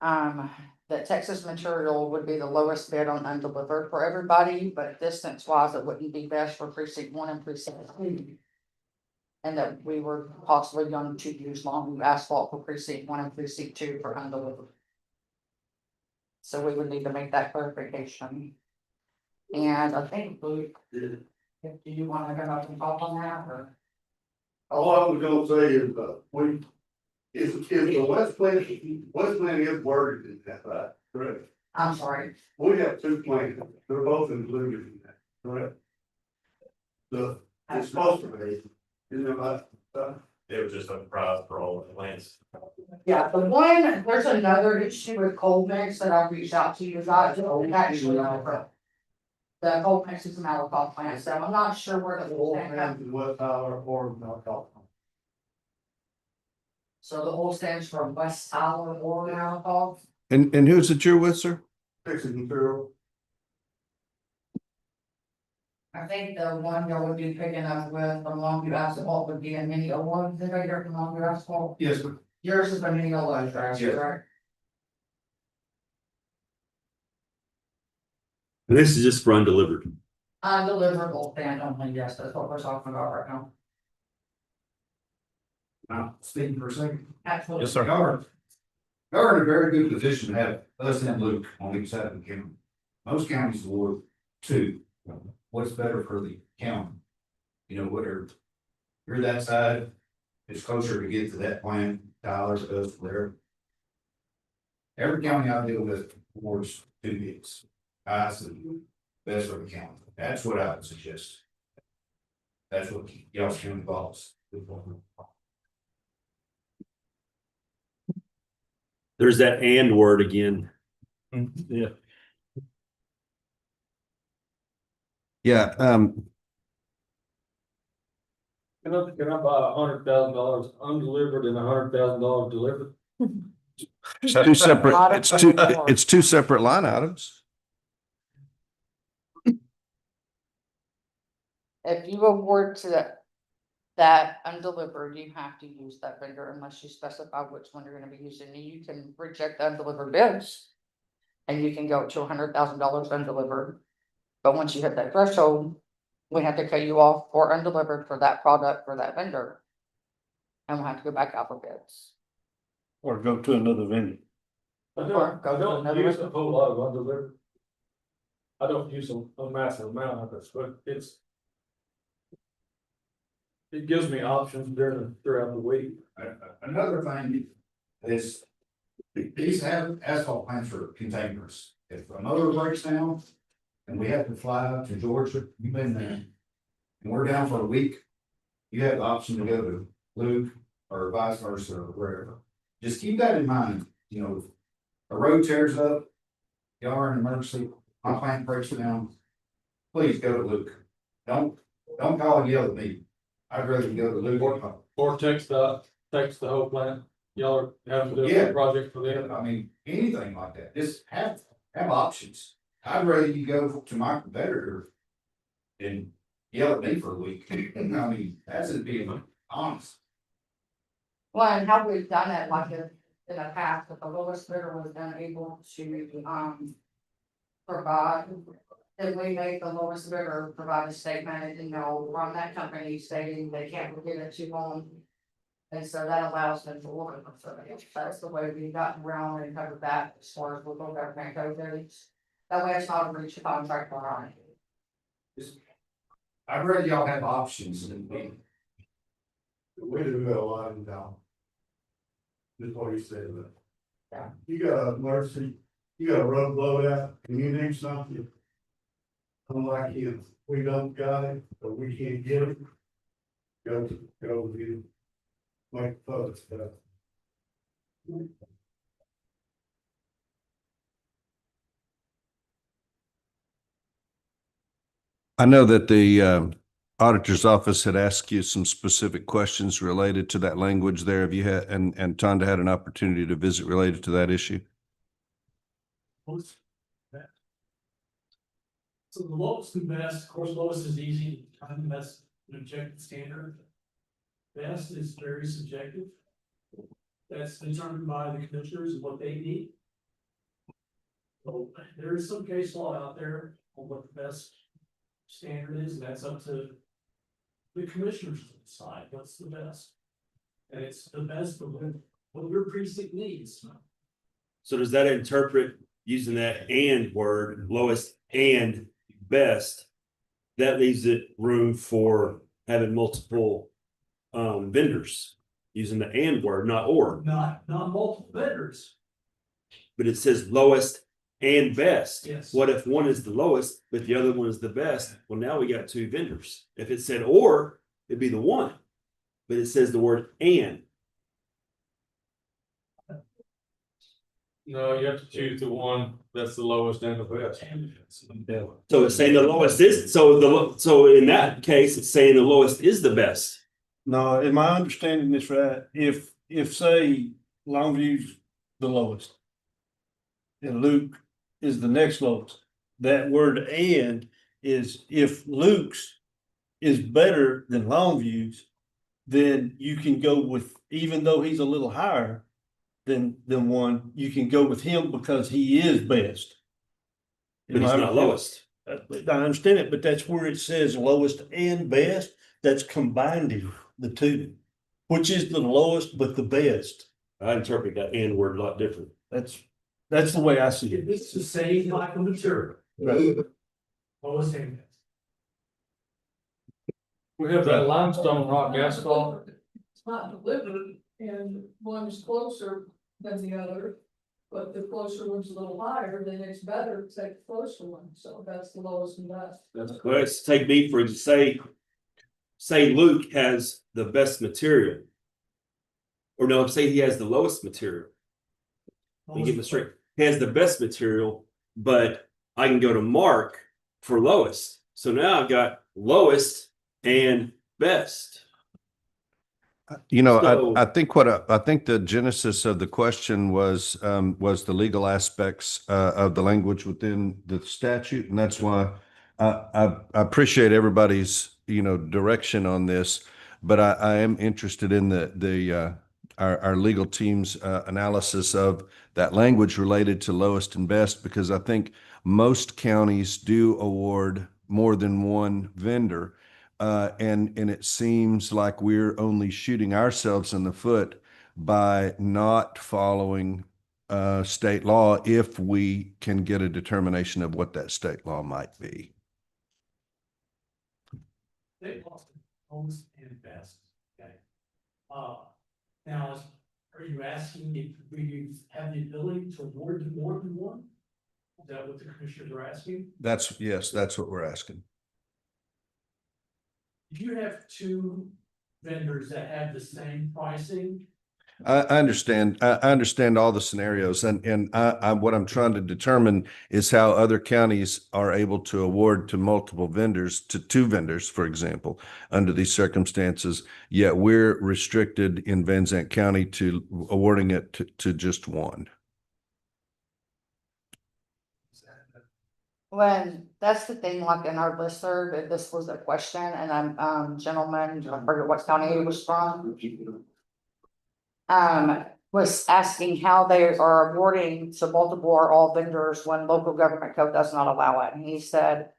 that Texas Material would be the lowest bid on undelivered for everybody, but distance wise, it wouldn't be best for precinct 1 and precinct 2. And that we were possibly going to use Longview asphalt for precinct 1 and precinct 2 for undelivered. So we would need to make that clarification. And I think, Luke, do you want to go up and talk on that, or? All I was gonna say is, if the West Plant is worded in that, right? Correct. I'm sorry. We have 2 plans, they're both included in that, correct? It's supposed to be, isn't it, like, It was just a prize for all the plants. Yeah, the one, there's another issue with cold mix that I reached out to you guys, actually, the cold mix is an alcohol plant, so I'm not sure where the Old whole Man's in West Tyler or North Dalton. So the whole stands for West Tyler or alcohol. And who's it you're with, sir? Fixing material. I think the one y'all would be picking up with from Longview Asphalt would be a mini O1, did I hear from Longview Asphalt? Yes, sir. Yours is a mini O1, right? Yes. Right? And this is just for undelivered. Undeliverable stand only, yes, that's what we're talking about right now. Now, speaking for a second. Absolutely. Yes, sir. Y'all are in a very good position to have us and Luke on each side of the county. Most counties award 2. What's better for the county? Whatever. You're that side, it's closer to get to that plant, Tyler goes there. Every county I deal with awards 2 bids. I said, best for the county. That's what I would suggest. That's what y'all's county involves. There's that and word again. Yeah. Yeah, Can I buy $100,000 undelivered and $100,000 delivered? it's two separate line items. If you award to that undelivered, you have to use that vendor unless you specify which one you're gonna be using. And you can reject the undelivered bids. And you can go to $100,000 undelivered. But once you hit that threshold, we have to cut you off for undelivered for that product for that vendor. And we'll have to go back out for bids. Or go to another vendor. I Or go to don't another use a vendor. whole lot of undelivered. I don't use a massive amount of this, but it gives me options throughout the week. Another thing is, these have asphalt plants are containers. If another breaks down and we have to fly out to Georgia, you've been there. And we're down for a week, you have the option to go to Luke or vice versa or wherever. Just keep that in mind, you know, if a road tears up, y'all are in an emergency, my plant breaks down, please go to Luke. Don't call and yell at me. I'd rather you go to Luke. Or text the whole plant. Y'all are having to do Yeah. a project for them. I mean, anything like that, just have options. I'd rather you go to my competitor and yell at me for a week. I mean, that's just being honest. Well, and how we've done it, like in the past, if the lowest bidder was unable to, provide. Then we make the lowest bidder provide a statement, you know, from that company stating they can't get it too long. And so that allows them to order them, so that's the way we got around and covered that as far as local government goes. That way it's not a breach of contract or on it. I'd rather y'all have options than me. We do got a lot in town. Just what you said, that. Yeah. You got a emergency, you got a road blowout, and you need something. Unlike you, we don't got it, but we can't get it. Go you. Make other stuff. I know that the auditor's office had asked you some specific questions related to that language there. Have you had, and Tonda had an opportunity to visit related to that issue? So the lowest and best, of course, lowest is easy, I think that's an objective standard. Best is very subjective. That's determined by the commissioners and what they need. So there is some case law out there on what the best standard is, and that's up to the commissioners to decide what's the best. And it's the best for what your precinct needs. So does that interpret using that and word, lowest and best? That leaves it room for having multiple vendors using the and word, not or. Not multiple vendors. But it says lowest and best. Yes. What if one is the lowest, but the other one is the best? Well, now we got two vendors. If it said or, it'd be the one. But it says the word and. No, you have to choose the one that's the lowest and the best. So it's saying the lowest is, so in that case, it's saying the lowest is the best. No, in my understanding this right, if say Longview's the lowest. And Luke is the next lowest, that word and is if Luke's is better than Longview's, then you can go with, even though he's a little higher than one, you can go with him because he is best. But he's not lowest. I understand it, but that's where it says lowest and best, that's combined the two. Which is the lowest but the best? I interpret that and word a lot different. That's the way I see it. It's the same type of material. Right. Lowest and best. We have that limestone rock asphalt. It's not delivered and one's closer than the other. But the closer one's a little higher, then it's better to take the closer one, so that's the lowest and best. Well, let's take me for say Luke has the best material. Or no, say he has the lowest material. Let me get this straight. He has the best material, but I can go to Mark for lowest. So now I've got lowest and best. You know, So- I think I think the genesis of the question was the legal aspects of the language within the statute, and that's why I appreciate everybody's direction on this. but I am interested in our legal team's analysis of that language related to lowest and best, because I think most counties do award more than one vendor. And it seems like we're only shooting ourselves in the foot by not following state law if we can get a determination of what that state law might be. They lost almost and best, okay? Now, are you asking if we have the ability to award more than one? Is that what the commissioners are asking? Yes, that's what we're asking. If you have two vendors that have the same pricing, I understand. I understand all the scenarios, and what I'm trying to determine is how other counties are able to award to multiple vendors, to two vendors, for example, under these circumstances. Yet we're restricted in Van Zandt County to awarding it to just one. When, that's the thing, like in our listserv, this was a question, and gentleman, I forget what county he was from. Was asking how they are awarding to multiple or all vendors when local government code does not allow it. And he said,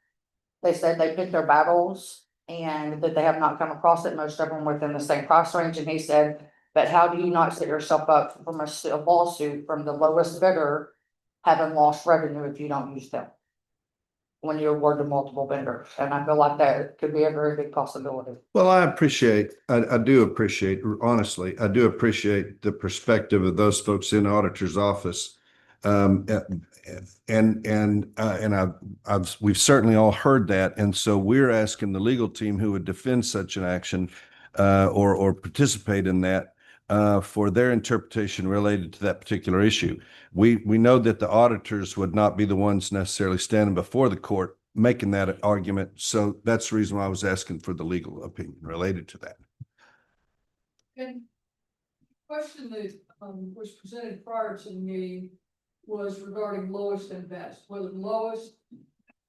they said they pick their battles and that they have not come across it, most of them within the same price range. And he said, but how do you not set yourself up from a lawsuit from the lowest bidder having lost revenue if you don't use them when you award to multiple vendors? And I feel like that could be a very big possibility. Well, I do appreciate, honestly, I do appreciate the perspective of those folks in the auditor's office. We've certainly all heard that. And so we're asking the legal team who would defend such an action, or participate in that, for their interpretation related to that particular issue. We know that the auditors would not be the ones necessarily standing before the court making that argument. So that's the reason why I was asking for the legal opinion related to that. And question that was presented prior to the meeting was regarding lowest and best, whether lowest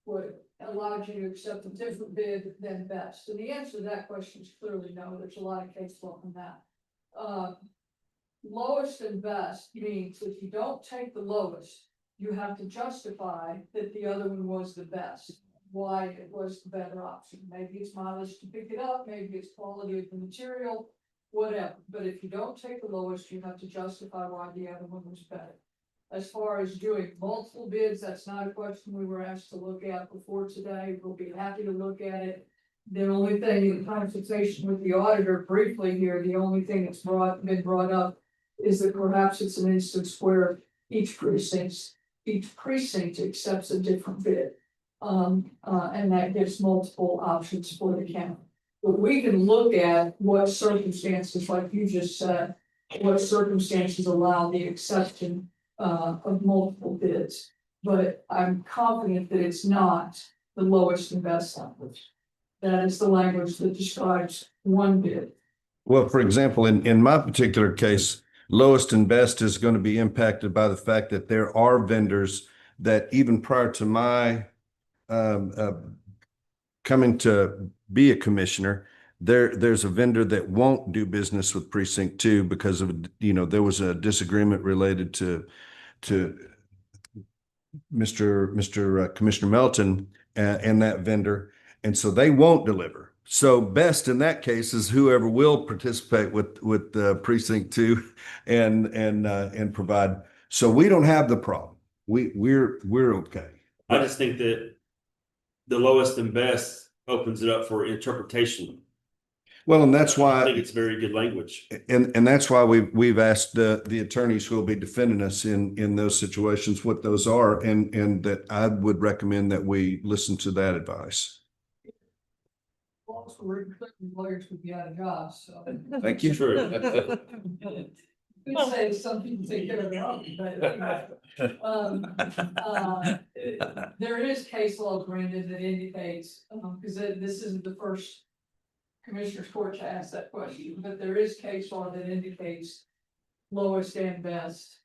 would allow you to accept a different bid than best. And the answer to that question is clearly no. There's a lot of case law on that. Lowest and best means if you don't take the lowest, you have to justify that the other one was the best, why it was the better option. Maybe it's mileage to pick it up, maybe it's quality of the material, whatever. But if you don't take the lowest, you have to justify why the other one was better. As far as doing multiple bids, that's not a question we were asked to look at before today. We'll be happy to look at it. The only thing in consultation with the auditor briefly here, the only thing that's been brought up is that perhaps it's an instance where each precinct accepts a different bid. And that gives multiple options for the county. But we can look at what circumstances, like you just said, what circumstances allow the exception of multiple bids. But I'm confident that it's not the lowest and best language. That is the language that describes one bid. Well, for example, in my particular case, lowest and best is going to be impacted by the fact that there are vendors that even prior to my coming to be a commissioner, there's a vendor that won't do business with Precinct 2 because of, there was a disagreement related to Mr. Commissioner Melton and that vendor. And so they won't deliver. So best in that case is whoever will participate with Precinct 2 and provide. So we don't have the problem. We're okay. I just think that the lowest and best opens it up for interpretation. Well, and that's why I think it's very good language. And that's why we've asked the attorneys who will be defending us in those situations what those are, and that I would recommend that we listen to that advice. Also, lawyers would be out of jobs, so. Thank you. True. Could say some people take care of their own, but there is case law granted that indicates, because this isn't the first commissioner's court to ask that question, but there is case law that indicates lowest and best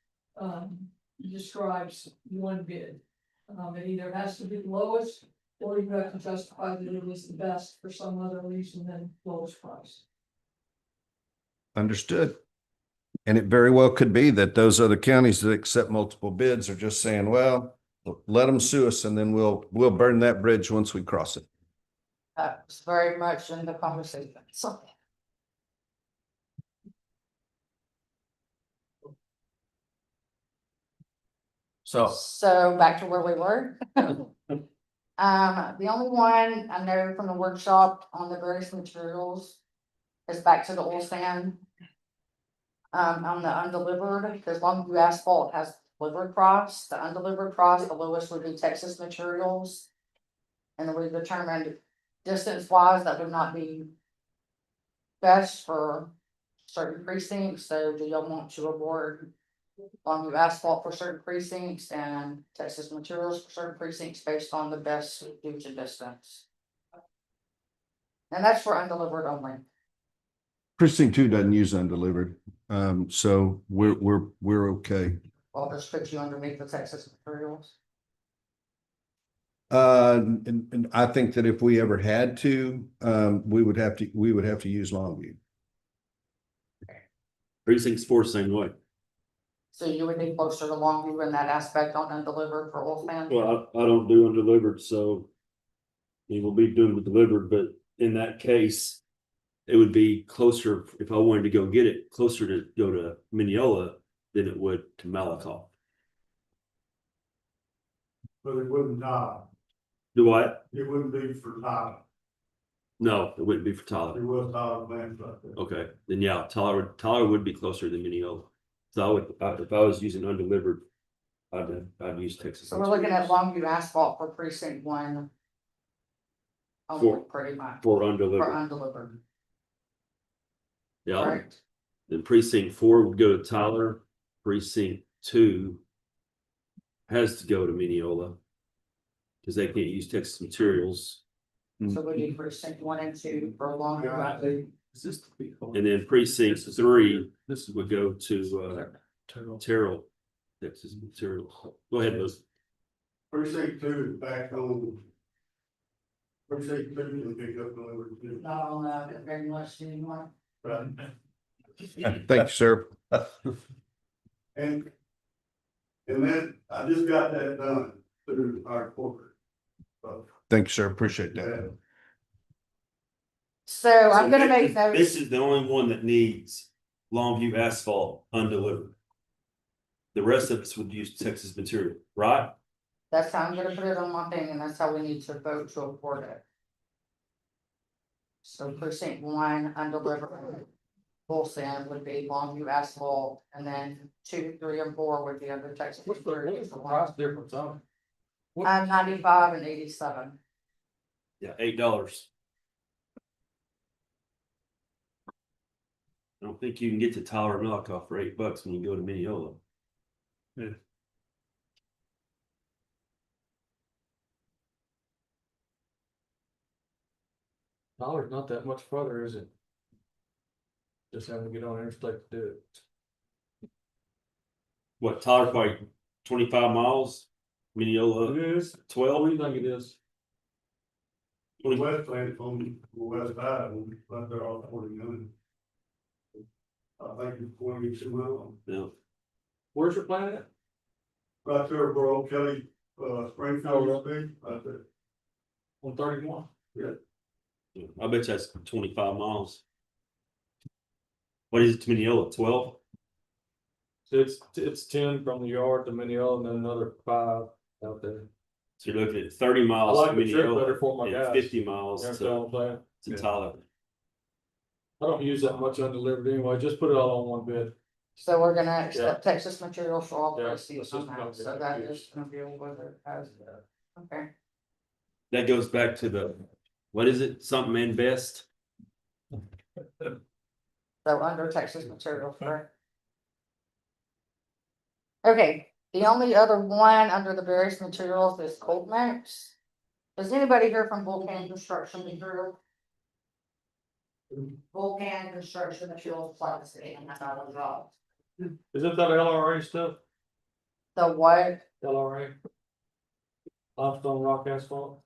describes one bid. It either has to be the lowest, or you have to justify that it was the best for some other reason than lowest price. Understood. And it very well could be that those other counties that accept multiple bids are just saying, well, let them sue us and then we'll burn that bridge once we cross it. That's very much in the conversation, so. So back to where we were. The only one I know from the workshop on the various materials is back to the oil sand. On the undelivered, because Longview Asphalt has delivered price, the undelivered price, the lowest would be Texas Materials. And then we determined distance wise, that would not be best for certain precincts, so do y'all want to award Longview Asphalt for certain precincts and Texas Materials for certain precincts based on the best due to distance? And that's for undelivered only. Precinct 2 doesn't use undelivered. So we're okay. I'll just put you underneath the Texas Materials. And I think that if we ever had to, we would have to use Longview. Precinct's 4 same way. So you would be closer to Longview in that aspect on undelivered for oil sand? Well, I don't do undelivered, so he will be doing the delivered, but in that case, it would be closer, if I wanted to go get it, closer to go to Mineola than it would to Malakoff. But it wouldn't die. Do what? It wouldn't be for Tyler. No, it wouldn't be for Tyler. It was Tyler plans right there. Okay, then yeah, Tyler would be closer than Mineola. So I would, if I was using undelivered, I'd use Texas. So we're looking at Longview Asphalt for precinct 1. For- Pretty much. For For undelivered, undelivered, yeah. right? Then precinct 4 would go to Tyler, precinct 2 has to go to Mineola. Cause they can't use Texas Materials. So we need precinct 1 and 2 for Longview. And then precinct 3 would go to Terrell, Texas Materials. Go ahead, Liz. Precinct 2 is back on. Precinct 2 can pick up delivery. Not on the very much anymore. Right. Thank you, sir. And then I just got that done through our corporate. Thank you, sir. Appreciate that. So I'm gonna make notes. This is the only one that needs Longview Asphalt undelivered. The rest of us would use Texas Material, right? That's how I'm gonna put it on my thing, and that's how we need to vote to award it. So precinct 1 undelivered. Full sand would be Longview Asphalt, and then 2, 3, and 4 would be under Texas. What's the price difference on? 95 and 87. Yeah, $8. I don't think you can get to Tyler Knockoff for $8 when you go to Mineola. Tyler's not that much further, is it? Just having to get on interstate to do it. What, Tyler's probably 25 miles, Mineola It is. 12? What do you think it is? Twenty- West plant on the west side, right there off 49. I think it's 22 miles. Yeah. Where's your plant at? Right there, where old Kelly, Springfield, right there. On 31. Yeah. I bet you that's 25 miles. What is it to Mineola, 12? It's 10 from the yard to Mineola and then another 5 out there. So you're looking at 30 I miles like to the trip better Mineola for my and guys. 50 miles You understand what I'm saying? to Tyler. I don't use that much undelivered anyway, just put it all on one bid. So we're gonna accept Texas Materials for all Yeah, proceeds that's on just gonna that, be so the that bid. is gonna be with it as, okay. That goes back to the, what is it? Something invest? So under Texas Materials, correct? Okay, the only other one under the various materials is Cold Mix. Does anybody here from Vulcan Construction Material? Vulcan Construction Materials, like city, and that's all the jobs. Is it that LRA stuff? The what? LRA? Limestone rock asphalt?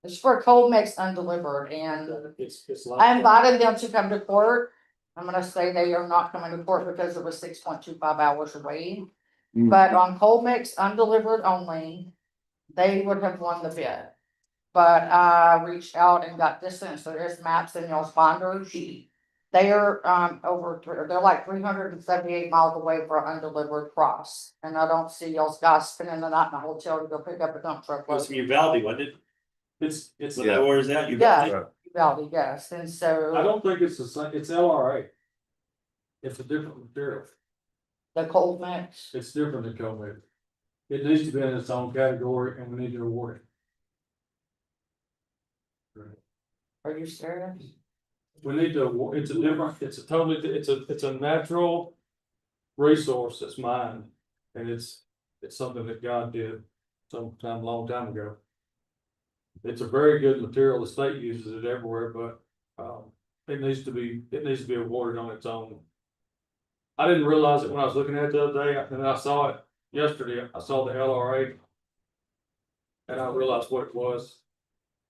It's for cold mix undelivered and It's like. I invited them to come to court. I'm gonna say they are not coming to court because it was 6.25 hours away. Mm. But on cold mix undelivered only, they would have won the bid. But I reached out and got distance, so there's maps in y'all's binders. They are they're like 378 miles away for undelivered cross. And I don't see y'all's guys spending the night in a hotel to go pick up a dump truck. It was from Uvalde, wasn't it? It's, When where is that? Uvalde? Yeah, Uvalde, yes, and I so don't think it's the same, it's LRA. It's a different material. the cold mix, It's different than COVID. It needs to be in its own category and we need to award it. are you serious? We need to, it's a different, it's a totally, it's a natural resource that's mined. And it's something that God did sometime, a long time ago. It's a very good material. The state uses it everywhere, but, it needs to be awarded on its own. I didn't realize it when I was looking at it the other day, and then I saw it yesterday. I saw the LRA. And I realized what it was.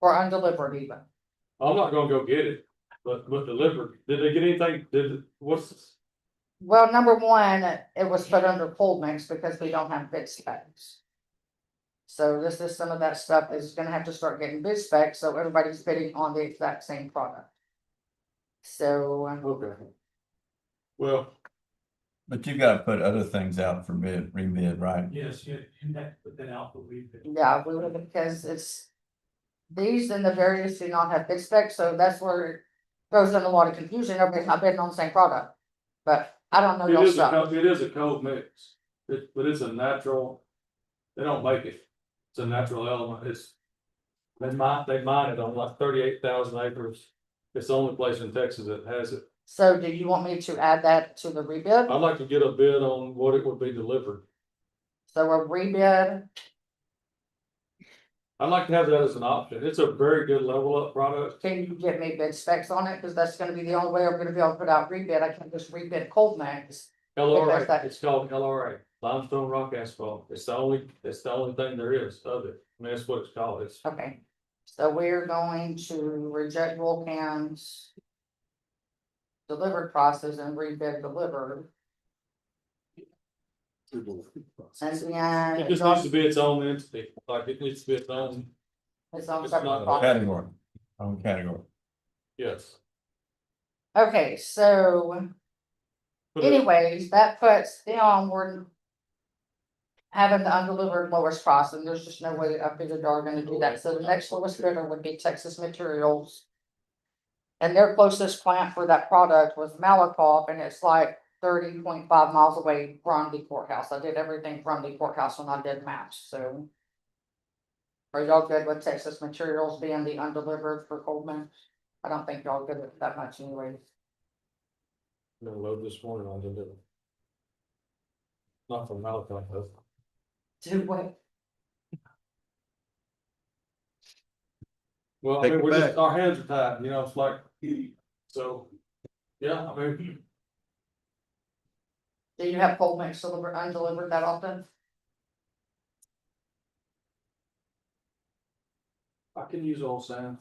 Or undelivered even. I'm not gonna go get it, but delivered. Did they get anything? What's this? Well, number one, it was put under cold mix because we don't have bid specs. So this is some of that stuff is gonna have to start getting bid specs, so everybody's bidding on the exact same product. So, Okay. Well, But you gotta put other things out for bid, rebid, right? Yes, you have to put that out, but we. yeah, we would, because it's. These and the various do not have bid specs, so that's where it throws in a lot of confusion, everybody's not bidding on the same product. But I don't know it your is stuff. it is a cold mix, but it's a natural, they don't make it. It's a natural element. They mine it on like 38,000 acres. It's the only place in Texas that has it. So do you want me to add that to the rebid? I'd like to get a bid on what it would be delivered. So a rebid, I'd like to have that as an option. It's a very good level up product. can you get me bid specs on it? Cause that's gonna be the only way I'm gonna be able to put out rebid. I can't just rebid cold mix. LRA, it's called LRA, limestone rock asphalt. It's the only thing there is of it. I mean, that's what it's called. It's, Okay, so we're going to reject Vulcan's delivered process and rebid delivered. And then it just needs to be its own entity, like it needs to be its own, it's on it's separate not a product. Category, own category. yes. Okay, so Put it- anyways, that puts them, we're having the undelivered lowest price, and there's just no way I figured y'all are gonna do that. So the next lowest bidder would be Texas Materials. And their closest plant for that product was Malakoff, and it's like 30.5 miles away from the courthouse. I did everything from the courthouse when I did maps, so. Are y'all good with Texas Materials being the undelivered for Coleman? I don't think y'all good with that much anyways. I'm gonna load this morning on the. Not from Malachi, though. Do what? Well, I Take mean, it we're just, back. our hands are tied, you know, it's like, so, yeah, I mean, Do you have cold mix delivered, undelivered that often? I can use old sand.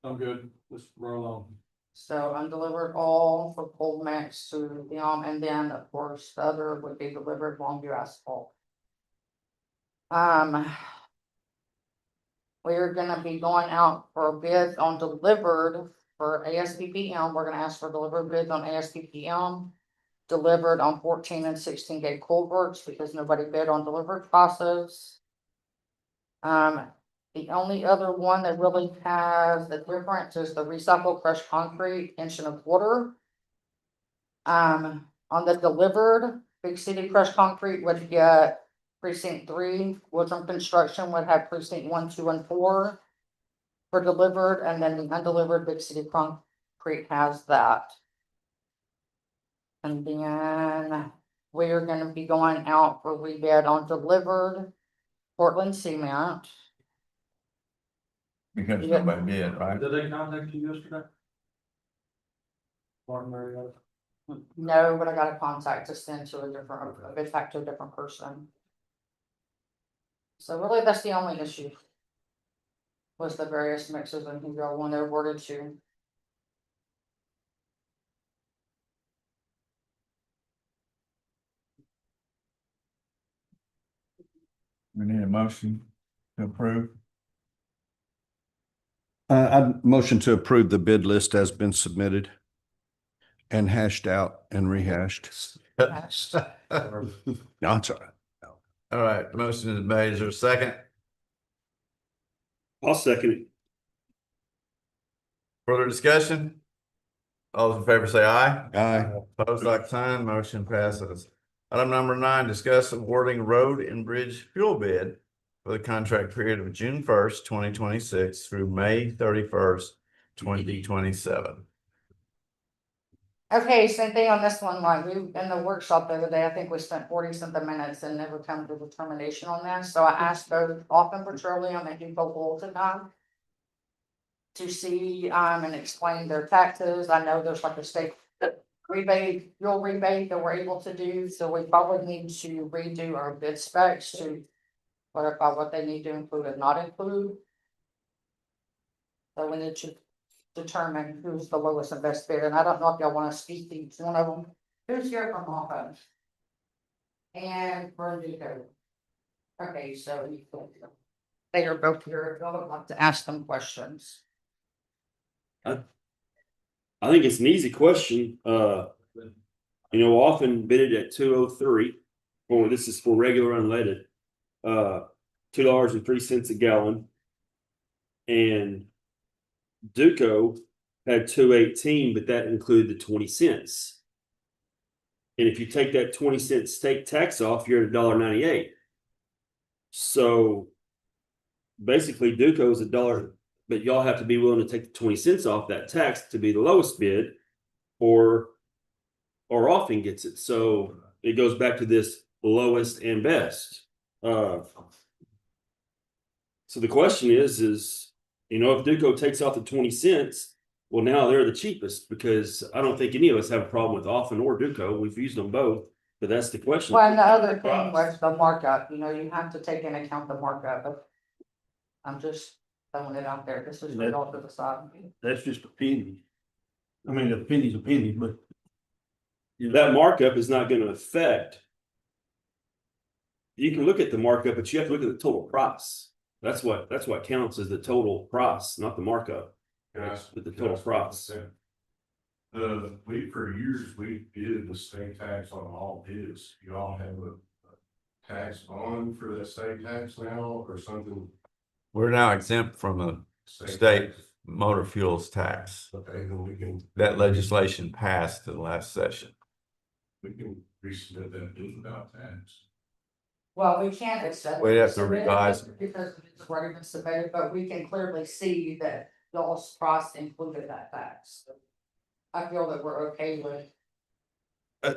I'm good, let's roll on. So undelivered all for cold mix to them, and then of course the other would be delivered Longview asphalt. We're gonna be going out for bids on delivered for ASPPM. We're gonna ask for delivered bids on ASPPM. Delivered on 14 and 16 gate culverts because nobody bid on delivered process. The only other one that really has the difference is the recycled crushed concrete inch and a quarter. On the delivered, Big City crushed concrete would get precinct 3, Woodrum Construction would have precinct 1, 2, and 4. For delivered, and then the undelivered Big City concrete has that. And then we are gonna be going out for rebid on delivered Portland cement. Because nobody did, right? Did they contact you yesterday? Martin Marietta? No, but I got a contact to send to a different, a bid back to a different person. So really, that's the only issue. Was the various mixes and who y'all want to award it to. We need a motion to approve. I'd motion to approve the bid list has been submitted and hashed out and rehashed. No, it's all right. All right, the motion is made. Is there a second? I'll second it. Further discussion? All those in favor say aye. Aye. Opposed, like sign, motion passes. Item number 9, discuss awarding road and bridge fuel bid for the contract period of June 1st, 2026 through May 31st, 2027. Okay, same thing on this one, like we, in the workshop the other day, I think we spent 40-something minutes and never come to a determination on this, so I asked both Often Petroleum and Depot Bulletin to see, and explain their taxes. I know there's like a state rebate, fuel rebate that we're able to do, so we probably need to redo our bid specs to clarify what they need to include and not include. So we need to determine who's the lowest and best bid, and I don't know if y'all wanna speak to each one of them. Who's here from Office? And Verdugo. Okay, so they are both here, I would like to ask them questions. I think it's an easy question. Often bid it at 203 for this is for regular unleaded. $2.03 a gallon. And Duco had 218, but that included the 20 cents. And if you take that 20-cent state tax off, you're at $1.98. So basically Duco is $1. But y'all have to be willing to take the 20 cents off that tax to be the lowest bid, or Often gets it. So it goes back to this lowest and best. So the question is, if Duco takes off the 20 cents, well, now they're the cheapest, because I don't think any of us have a problem with Often or Duco. We've used them both, but that's the question. Well, and the other thing was the markup, you have to take into account the markup, but I'm just throwing it out there, this is for y'all to decide. That's just a penny. I mean, a penny's a penny, but. That markup is not going to affect. You can look at the markup, but you have to look at the total price. That's what counts as the total price, not the markup. But the total price. For years, we did the state tax on all bids. You all have a tax on for the state tax now or something? We're now exempt from a state motor fuels tax. Okay, then we can. That legislation passed in the last session. We can resubmit that bill without tax. Well, we can't accept. We'd have to revise. Because it's already been submitted, but we can clearly see that y'all's price included that tax. I feel that we're okay with.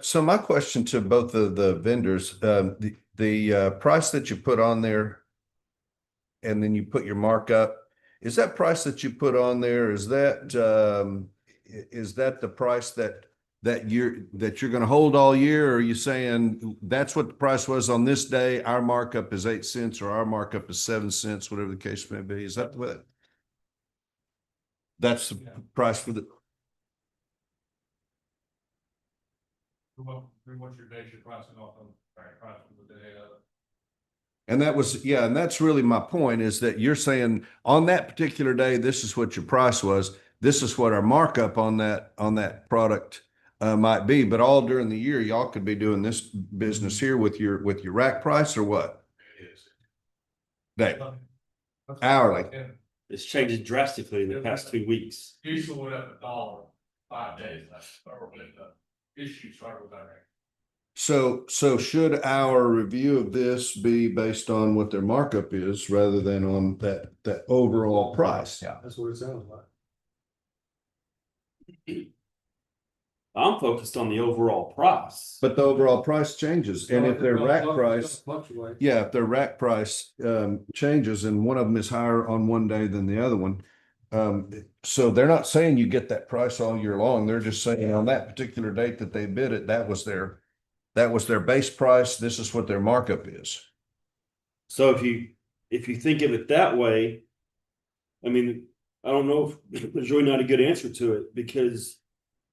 So my question to both of the vendors, the price that you put on there and then you put your markup, is that price that you put on there, is that the price that you're going to hold all year? Or are you saying that's what the price was on this day, our markup is 8 cents or our markup is 7 cents, whatever the case may be? Is that what? That's the price for the. What's your base you're pricing off of, price for the day of? And that was, yeah, and that's really my point, is that you're saying on that particular day, this is what your price was. This is what our markup on that product might be, but all during the year, y'all could be doing this business here with your rack price or what? Dave, hourly. It's changed drastically in the past 2 weeks. Diesel went up $1 5 days. That's probably the issue started with that. So should our review of this be based on what their markup is rather than on that overall price? Yeah, that's what it sounds like. I'm focused on the overall price. But the overall price changes, and if their rack price, yeah, if their rack price changes and one of them is higher on one day than the other one, so they're not saying you get that price all year long. They're just saying on that particular date that they bid it, that was their base price. This is what their markup is. So if you if you think of it that way, I mean, I don't know if there's really not a good answer to it because,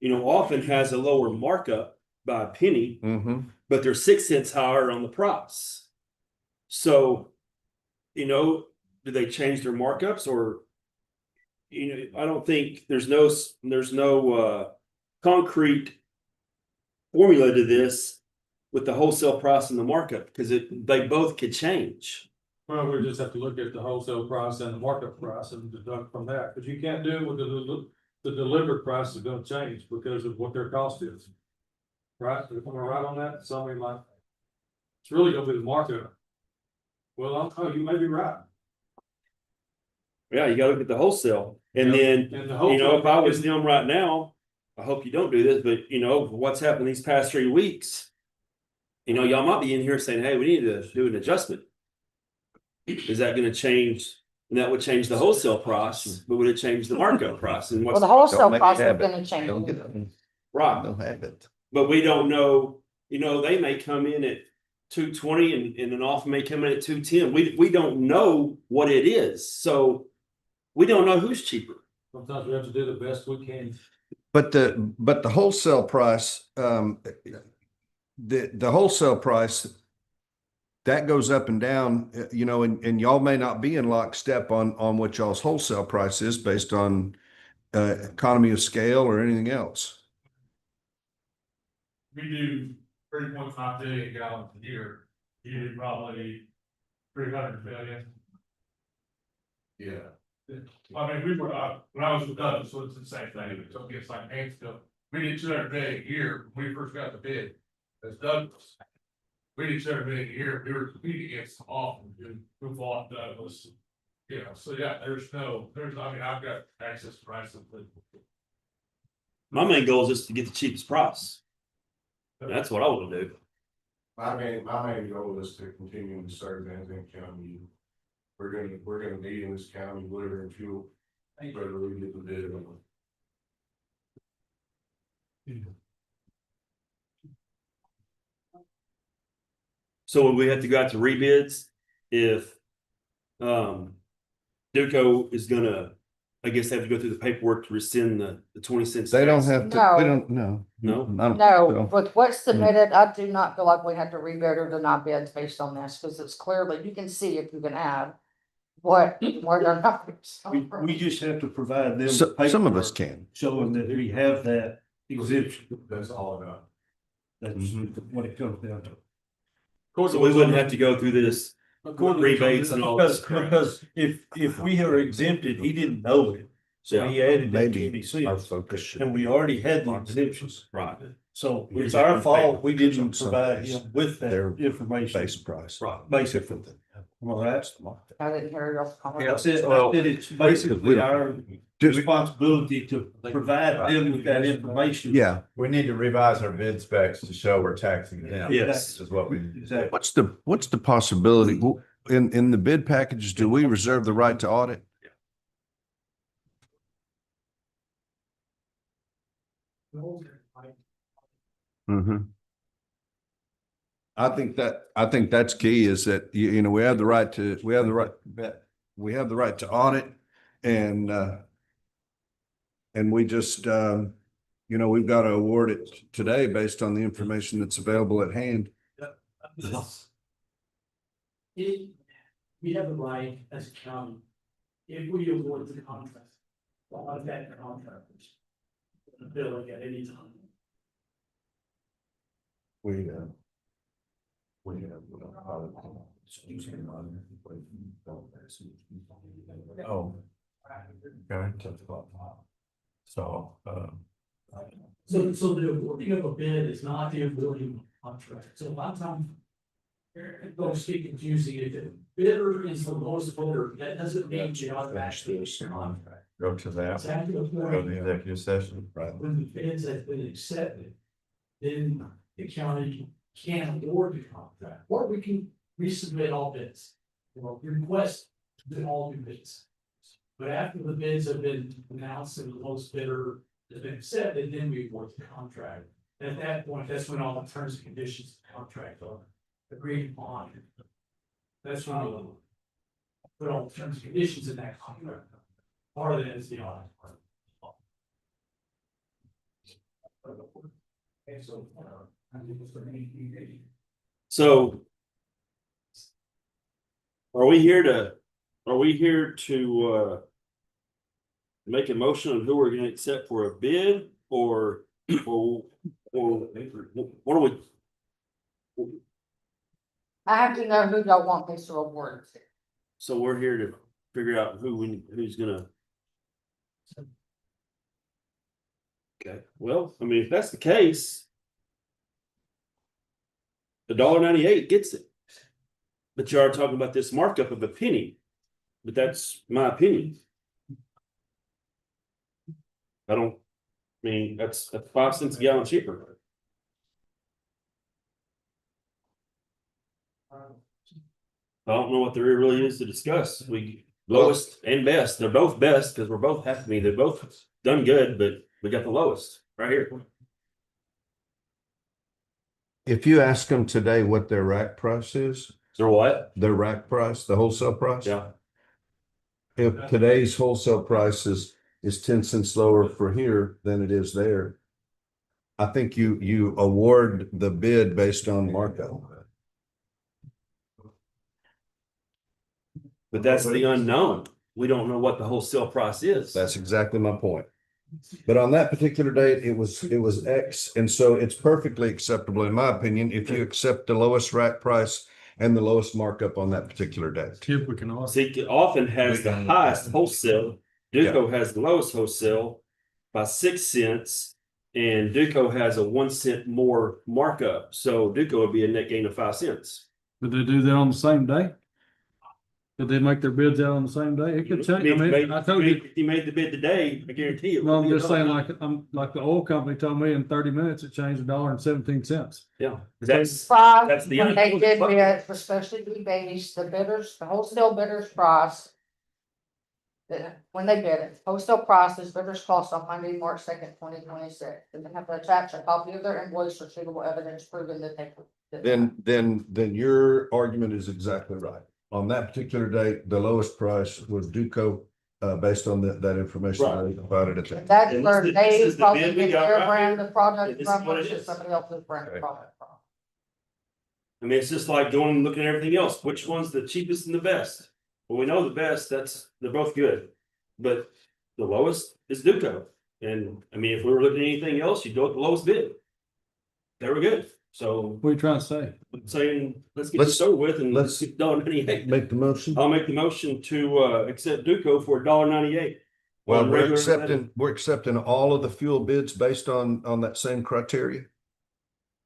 often has a lower markup by a penny, but they're 6 cents higher on the price. So, do they change their markups or, I don't think there's no concrete formula to this with the wholesale price and the markup because they both could change. Well, we just have to look at the wholesale price and the market price and deduct from that, because you can't do it with the delivered price is gonna change because of what their cost is. Right, am I right on that? So I mean, like, it's really gonna be the market. Well, you may be right. Yeah, you gotta look at the wholesale. And then, And the wholesale if I was them right now, I hope you don't do this, but what's happened these past 3 weeks. Y'all might be in here saying, hey, we need to do an adjustment. Is that gonna change? And that would change the wholesale price, but would it change the markup price? And Well, the what's wholesale price is gonna change. Don't get them. right? Don't have it. But we don't know, they may come in at 220 and an offer may come in at 210. We don't know what it is. So we don't know who's cheaper. Sometimes we have to do the best we can. But the wholesale price, the wholesale price, that goes up and down, and y'all may not be in lockstep on what y'all's wholesale price is based on economy of scale or anything else. We do 3.5 billion gallons a year, you do probably 300 billion. Yeah. I mean, we were, when I was with Doug, so it's the same thing, it took us like Hansville, we did 200 billion a year when we first got the bid, as Douglas. We did 200 billion a year, we were competing against them often, who fought Douglas. So yeah, I mean, I've got access to prices. My main goal is just to get the cheapest price. That's what I want to do. My main goal is to continue to serve Zandt County. We're gonna be in this county, litter and fuel, whether we get the bid or not. So would we have to go out to rebids if Duco is gonna, I guess they have to go through the paperwork to rescind the 20 cents. They don't tax? have to, No. we don't, no. No? I don't- No, with what's submitted, I do not feel like we have to rebid or deny bids based on this, because it's clearly, you can see if you can add where their numbers. We just have to provide them. Some of us paperwork can. Showing that we have that exemption. That's all about. That's what it comes down to. So we wouldn't have to go through this rebates and all this crap. Because if we are exempted, he didn't know it. So he added that Maybe 20 cents. our focus should. And we already had the exemptions. Right. So it's our fault, we didn't provide him with Their that information. Base price. Right. Basically. Well, that's. I didn't hear your comment. I said it's basically our responsibility to provide them with that information. Yeah. We need to revise our bid specs to show we're taxing them. Yes. Is what we. Exactly. What's the possibility, in the bid packages, do we reserve the right to audit? Mm-hmm. I think that's key is that, we have the right to audit and we just, we've got to award it today based on the information that's available at hand. We have the right as a county, if we award the contract, to audit the contractors. The billing at any time. We have. Oh. Okay. So, So the awarding of a bid is not the awarding of a contract, so a lot of times. Folks get confusing, if the bidder is the lowest bidder, that doesn't mean you automatically contract. go to that, It's after the go to point, the executive session. Right. when the bids have been accepted, then the county can award the contract, or we can resubmit all bids. Or request that all new bids. But after the bids have been announced and the lowest bidder has been accepted, then we award the contract. At that point, that's when all the terms and conditions of the contract are agreed upon. That's when put all the terms and conditions in that contract. Part of that is the audit. So are we here to make a motion on who we're gonna accept for a bid or what are we? I have to know who y'all want me to award to. So we're here to figure out who's gonna. Okay, well, I mean, if that's the case. $1.98 gets it. But you are talking about this markup of a penny. But that's my opinion. I mean, that's 5 cents a gallon cheaper. I don't know what there really is to discuss. We lowest and best. They're both best because we're both happy. I mean, they're both done good, but we got the lowest right here. If you ask them today what their rack price is, So what? their rack price, the wholesale price. Yeah. If today's wholesale price is 10 cents lower for here than it is there, I think you award the bid based on markup. But that's the unknown. We don't know what the wholesale price is. That's exactly my point. But on that particular date, it was X, and so it's perfectly acceptable, in my opinion, if you accept the lowest rack price and the lowest markup on that particular date. If we can also. See, often has the highest wholesale. Duco has the lowest wholesale by 6 cents, and Duco has a 1 cent more markup. So Duco would be a net gain of 5 cents. Did they do that on the same day? Did they make their bids out on the same day? It could change. I mean, I told you. If you made the bid today, I guarantee you. No, I'm just saying, like the oil company told me in 30 minutes, it changed $1.17. Yeah, that's Five, the when they did bid, especially the based, the bidders, the wholesale bidders price. When they bid it, wholesale prices, bidders cost on Monday, March 2nd, 2026, and they have to attach a copy of their invoice or suitable evidence proving that they. Then your argument is exactly right. On that particular date, the lowest price was Duco, based on that information that they provided at that. That's And where this they is the probably bid we get got their right brand here. of product And this from is what it versus is. somebody else's brand of Okay. product from. I mean, it's just like going and looking at everything else. Which one's the cheapest and the best? Well, we know the best, they're both good. But the lowest is Duco. And I mean, if we were looking at anything else, you'd go with the lowest bid. They were good. So What are you trying to say? I'm saying, let's get this over with and let's get $1.98. Make the motion. I'll make the motion to accept Duco for $1.98. Well, we're accepting all of the fuel bids based on that same criteria.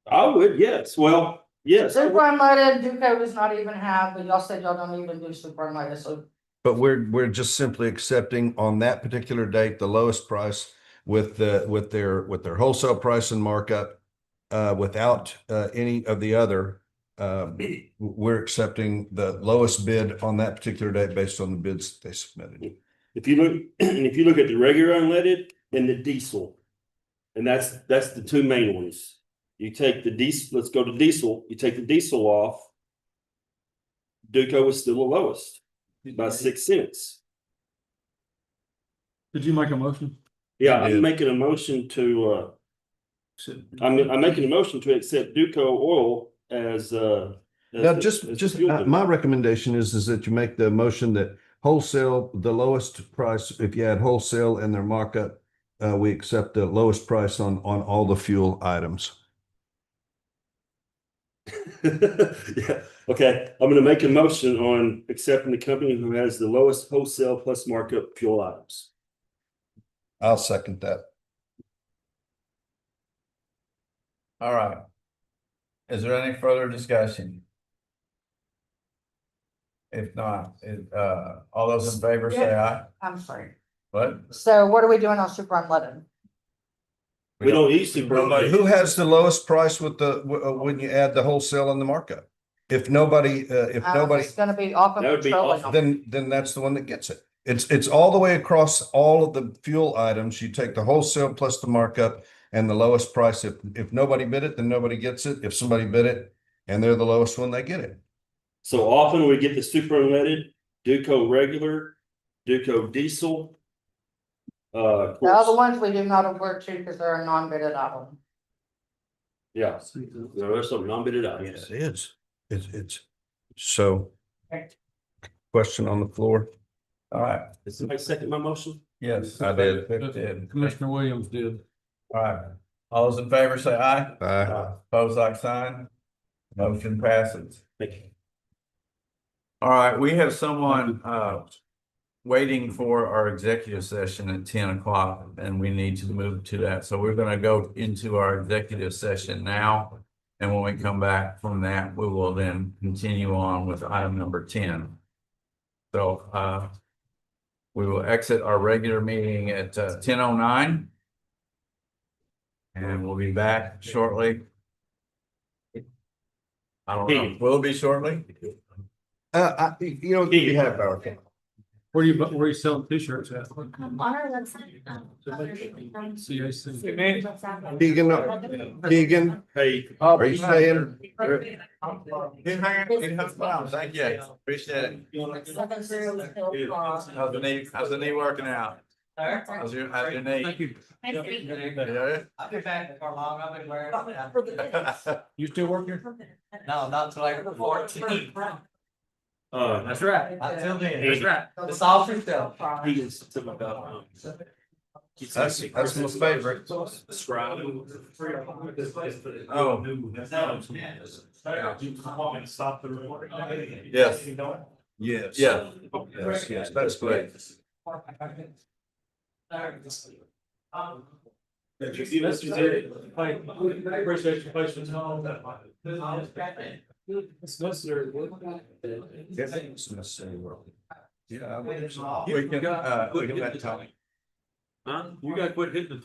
I would, yes. Well, yes. Super unleaded, Duco does not even have, but y'all said y'all don't even do super unleaded, so. But we're just simply accepting on that particular date, the lowest price with their wholesale price and markup. Without any of the other, we're accepting the lowest bid on that particular date based on the bids they submitted. If you look at the regular unleaded and the diesel, and that's the two main ones. You take the diesel, let's go to diesel. You take the diesel off. Duco is still the lowest by 6 cents. Did you make a motion? Yeah, I'm making a motion to I'm making a motion to accept Duco oil as Now, my recommendation is that you make the motion that wholesale, the lowest price, if you add wholesale and their markup, we accept the lowest price on all the fuel items. Yeah, okay. I'm gonna make a motion on accepting the company who has the lowest wholesale plus markup fuel items. I'll second that. All right. Is there any further discussion? If not, all those in favor say aye. I'm sorry. What? So what are we doing on super unleaded? We don't use super unleaded. Who has the lowest price with when you add the wholesale and the markup? If nobody, It's gonna be off of That would be petroleum. off. then that's the one that gets it. It's all the way across all of the fuel items. You take the wholesale plus the markup and the lowest price. If nobody bid it, then nobody gets it. If somebody bid it and they're the lowest one, they get it. So often we get the super unleaded. Duco regular, Duco diesel. The other ones we do not award to because they're a non-bidded item. Yeah, there's some non-bidded Yes, items. it is. It's so. Question on the floor? All right, Did somebody second my motion? yes, I did. Vic did. Commissioner Williams did. All right, all those in favor say aye. Aye. Pose like sign. Motion passes. Thank you. All right, we have someone waiting for our executive session at 10 o'clock, and we need to move to that. So we're gonna go into our executive session now. And when we come back from that, we will then continue on with item number 10. So we will exit our regular meeting at 10:09. And we'll be back shortly. I don't know, will it be shortly? You have our. Where you selling t-shirts at? On our website. CAC. Keegan, Hey, are you staying? Keep hanging around. Thank you, appreciate it. How's the knee working out? How's your knee? Thank you. Yeah. I'll be back for long, I've been wearing it. You still working? No, not till April 14th. That's right. Until then. That's right. It's all for sale. he is to my about. That's my favorite. Describe. Oh. Stop the recording. Yes. Yes. Yeah. Yes, that's great. Appreciate your patience on that. It's necessary. Yeah. We can let Tony. Huh? You gotta quit hitting the table.